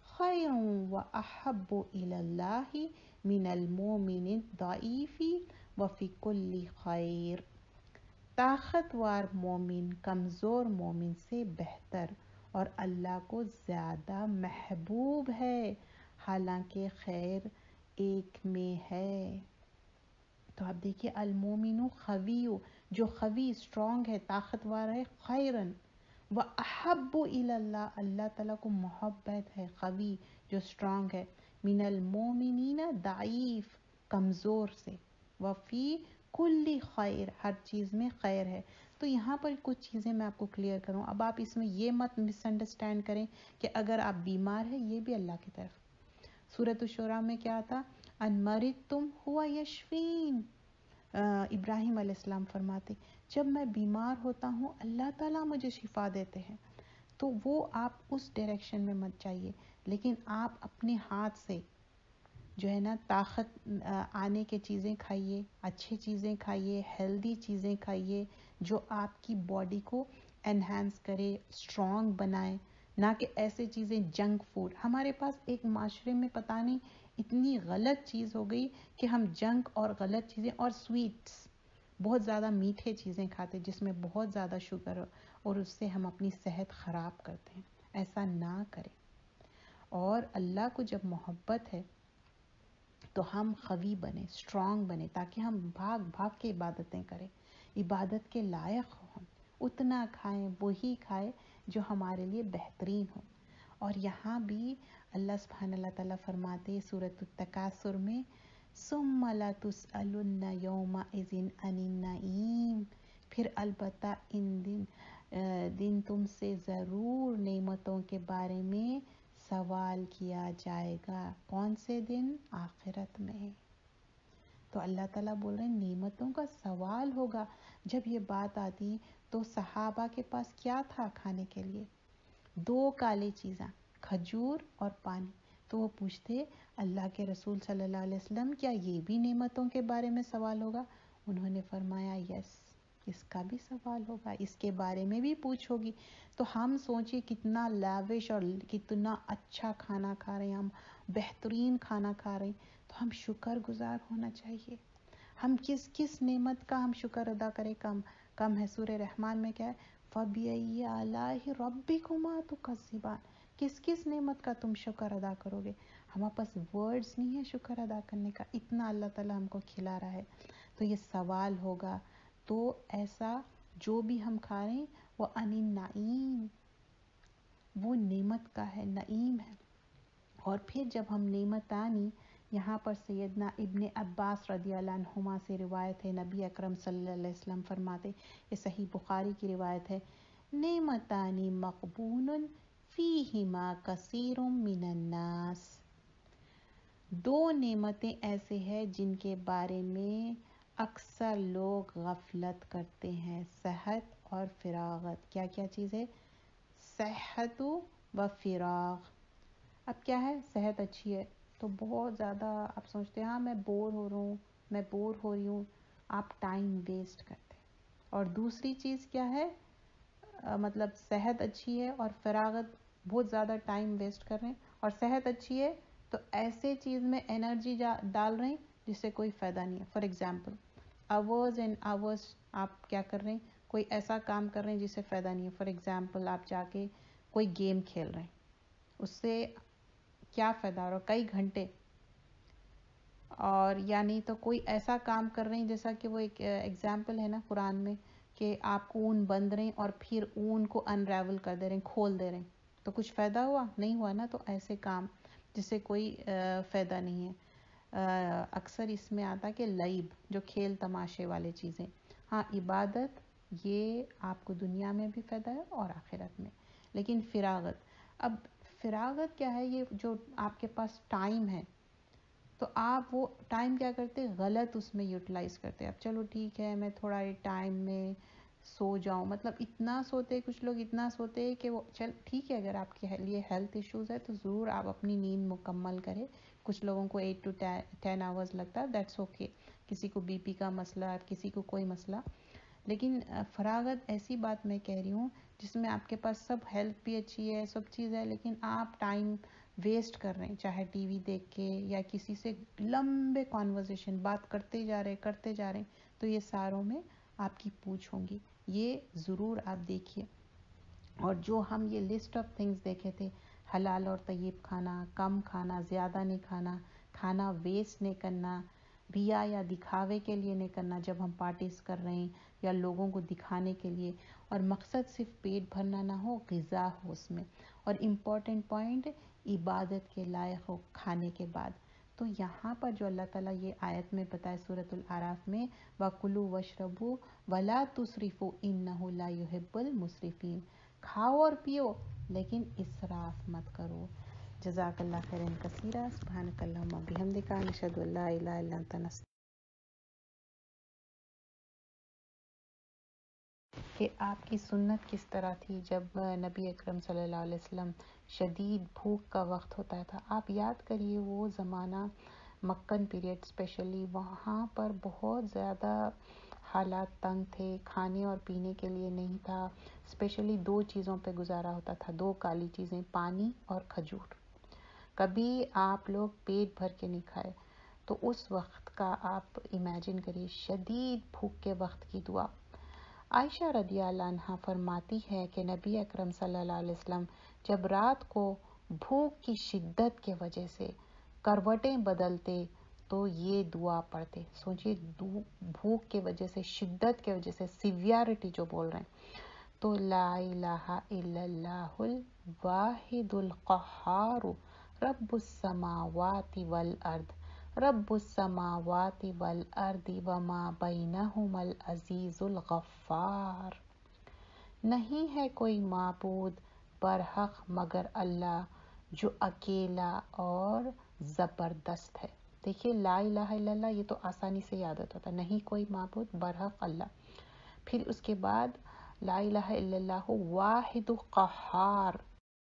خیر و احب الی اللہ من المومن الضعیف وفی کل خیر. طاقتور مومن کمزور مومن سے بہتر اور اللہ کو زیادہ محبوب ہے، حالانکہ خیر ایک میں ہے. تو آپ دیکھیے، المومن قوی، جو قوی اسٹرانگ ہے، طاقتور ہے، خیرن و احب الی اللہ، اللہ تعالیٰ کو محبت ہے قوی جو اسٹرانگ ہے، من المومنین ضعیف کمزور سے، وفی کل خیر ہر چیز میں خیر ہے. تو یہاں پر کچھ چیزیں میں آپ کو کلیئر کروں. اب آپ اس میں یہ مت مس انڈرسٹینڈ کریں کہ اگر آپ بیمار ہیں یہ بھی اللہ کی طرف. سورۃ الشورى میں کیا تھا، ان مرضتم هو یشفین. ابراہیم علیہ السلام فرماتے جب میں بیمار ہوتا ہوں اللہ تعالیٰ مجھے شفا دیتے ہیں. تو وہ آپ اس ڈائریکشن میں مت جائیے، لیکن آپ اپنے ہاتھ سے جو ہے نا طاقت آنے کے چیزیں کھائیے، اچھی چیزیں کھائیے، ہیلدی چیزیں کھائیے جو آپ کی باڈی کو انہینس کرے، اسٹرانگ بنائے. نہ کہ ایسے چیزیں جنک فوڈ. ہمارے پاس ایک معاشرے میں پتہ نہیں اتنی غلط چیز ہو گئی کہ ہم جنک اور غلط چیزیں اور سویٹس بہت زیادہ میٹھے چیزیں کھاتے جس میں بہت زیادہ شوگر ہو اور اس سے ہم اپنی صحت خراب کرتے ہیں. ایسا نہ کریں. اور اللہ کو جب محبت ہے تو ہم قوی بنے، اسٹرانگ بنے، تاکہ ہم بھاگ بھاگ کے عبادتیں کریں، عبادت کے لائق ہوں. اتنا کھائیں، وہی کھائیں جو ہمارے لیے بہترین ہو. اور یہاں بھی اللہ سبحانہ اللہ تعالیٰ فرماتے ہیں سورۃ التکاثر میں ثم لتسألن یومئذ عن النعیم، پھر البتہ ان دن تم سے ضرور نعمتوں کے بارے میں سوال کیا جائے گا. کون سے دن؟ آخرت میں. تو اللہ تعالیٰ بول رہے ہیں نعمتوں کا سوال ہوگا. جب یہ بات آتی تو صحابہ کے پاس کیا تھا کھانے کے لیے؟ 2 کالی چیزیں، کھجور اور پانی. تو وہ پوچھتے اللہ کے رسول صلی اللہ علیہ وسلم کیا یہ بھی نعمتوں کے بارے میں سوال ہوگا؟ انہوں نے فرمایا یس، اس کا بھی سوال ہوگا، اس کے بارے میں بھی پوچھ ہوگی. تو ہم سوچیں کتنا لاوش اور کتنا اچھا کھانا کھا رہے ہیں، ہم بہترین کھانا کھا رہے ہیں، تو ہم شکر گزار ہونا چاہیے. ہم کس نعمت کا ہم شکر ادا کریں؟ کم ہے. سورہ رحمان میں کیا ہے؟ فَبِأَيِّ آلَاءِ رَبِّكُمَا تُكَذِّبَانِ. کس نعمت کا تم شکر ادا کرو گے؟ ہمارے پاس ورڈز نہیں ہے شکر ادا کرنے کا، اتنا اللہ تعالیٰ ہم کو کھلا رہا ہے. تو یہ سوال ہوگا. تو ایسا جو بھی ہم کھا رہے ہیں وہ عن النعیم، وہ نعمت کا ہے، نعیم ہے. اور پھر جب ہم نعمت آنی، یہاں پر سیدنا ابن عباس رضی اللہ عنہما سے روایت ہے، نبی اکرم صلی اللہ علیہ وسلم فرماتے، یہ صحیح بخاری کی روایت ہے، نعمتانی مقبون فیہما کثیر من الناس. 2 نعمتیں ایسے ہیں جن کے بارے میں اکثر لوگ غفلت کرتے ہیں، صحت اور فراغت. کیا چیز ہے؟ صحت و فراغ. اب کیا ہے؟ صحت اچھی ہے تو بہت زیادہ آپ سوچتے ہیں ہاں میں بور ہو رہا ہوں، میں بور ہو رہی ہوں، آپ ٹائم ویسٹ کرتے. اور دوسری چیز کیا ہے؟ مطلب صحت اچھی ہے اور فراغت، بہت زیادہ ٹائم ویسٹ کر رہے ہیں. اور صحت اچھی ہے تو ایسے چیز میں انرجی ڈال رہے ہیں جس سے کوئی فائدہ نہیں ہے. For example hours and hours آپ کیا کر رہے ہیں؟ کوئی ایسا کام کر رہے ہیں جس سے فائدہ نہیں ہے. فار ایگزامپل آپ جا کے کوئی گیم کھیل رہے ہیں، اس سے کیا فائدہ ہو رہا؟ کئی گھنٹے. اور یعنی تو کوئی ایسا کام کر رہے ہیں جیسا کہ وہ ایک ایگزامپل ہے نا قرآن میں کہ آپ اون بند رہے ہیں اور پھر اون کو انریول کر دے رہے ہیں، کھول دے رہے ہیں، تو کچھ فائدہ ہوا؟ نہیں ہوا نا. تو ایسے کام جس سے کوئی فائدہ نہیں ہے. اکثر اس میں آتا کہ لعب، جو کھیل تماشے والے چیزیں. ہاں عبادت یہ آپ کو دنیا میں بھی فائدہ ہے اور آخرت میں. لیکن فراغت، اب فراغت کیا ہے؟ یہ جو آپ کے پاس ٹائم ہے تو آپ وہ ٹائم کیا کرتے؟ غلط اس میں یوٹیلائز کرتے. اب چلو ٹھیک ہے میں تھوڑا ٹائم میں سو جاؤں، مطلب اتنا سوتے، کچھ لوگ اتنا سوتے کہ وہ چل ٹھیک ہے اگر آپ کے لیے ہیلتھ ایشوز ہے تو ضرور آپ اپنی نیند مکمل کریں. کچھ لوگوں کو 8 to 10 آورز لگتا ہے، دیٹس اوکے. کسی کو بی پی کا مسئلہ ہے، کسی کو کوئی مسئلہ. لیکن فراغت ایسی بات میں کہہ رہی ہوں جس میں آپ کے پاس سب ہیلتھ بھی اچھی ہے، سب چیز ہے، لیکن آپ ٹائم ویسٹ کر رہے ہیں، چاہے ٹی وی دیکھ کے یا کسی سے لمبے کانورزیشن بات کرتے جا رہے ہیں. تو یہ ساروں میں آپ کی پوچھ ہوں گی. یہ ضرور آپ دیکھیے. اور جو ہم یہ لسٹ آف تھنگز دیکھے تھے، حلال اور طیب کھانا، کم کھانا، زیادہ نہیں کھانا، کھانا ویسٹ نہیں کرنا، ریا یا دکھاوے کے لیے نہیں کرنا جب ہم پارٹیز کر رہے ہیں یا لوگوں کو دکھانے کے لیے، اور مقصد صرف پیٹ بھرنا نہ ہو، غذا ہو اس میں. اور امپورٹنٹ پوائنٹ، عبادت کے لائق ہو کھانے کے بعد. تو یہاں پر جو اللہ تعالیٰ یہ آیت میں بتائے سورۃ الاعراف میں، وَكُلُوا وَاشْرَبُوا وَلَا تُسْرِفُوا إِنَّهُ لَا يُحِبُّ الْمُسْرِفِينَ. کھاؤ اور پیو لیکن اسراف مت کرو. جزاک اللہ خیرا کثیرا. سبحانک اللہم و بحمدک، نشہد ان لا الہ الا انت، کہ آپ کی سنت کس طرح تھی جب نبی اکرم صلی اللہ علیہ وسلم شدید بھوک کا وقت ہوتا تھا. آپ یاد کریے وہ زمانہ، مکن پیریڈ اسپیشلی، وہاں پر بہت زیادہ حالات تنگ تھے، کھانے اور پینے کے لیے نہیں تھا. اسپیشلی 2 چیزوں پہ گزارا ہوتا تھا، 2 کالی چیزیں، پانی اور کھجور. کبھی آپ لوگ پیٹ بھر کے نہیں کھائے. تو اس وقت کا آپ امیجن کریے، شدید بھوک کے وقت کی دعا۔ عائشہ رضی اللہ عنہ فرماتی ہے کہ نبی اکرم صلی اللہ علیہ وسلم جب رات کو بھوک کی شدت کے وجہ سے کروٹیں بدلتے تو یہ دعا پڑھتے۔ سوچئے بھوک کے وجہ سے، شدت کے وجہ سے، سیویارٹی جو بول رہے ہیں، تو لا الہ الا اللہ الواحد القہار رب السماوات والارض رب السماوات والارض وما بینہما العزیز الغفار۔ نہیں ہے کوئی معبود برحق مگر اللہ جو اکیلا اور زبردست ہے۔ دیکھیے لا الہ الا اللہ، یہ تو آسانی سے یاد ہوتا ہے، نہیں کوئی معبود برحق اللہ۔ پھر اس کے بعد لا الہ الا اللہ واحد قہار،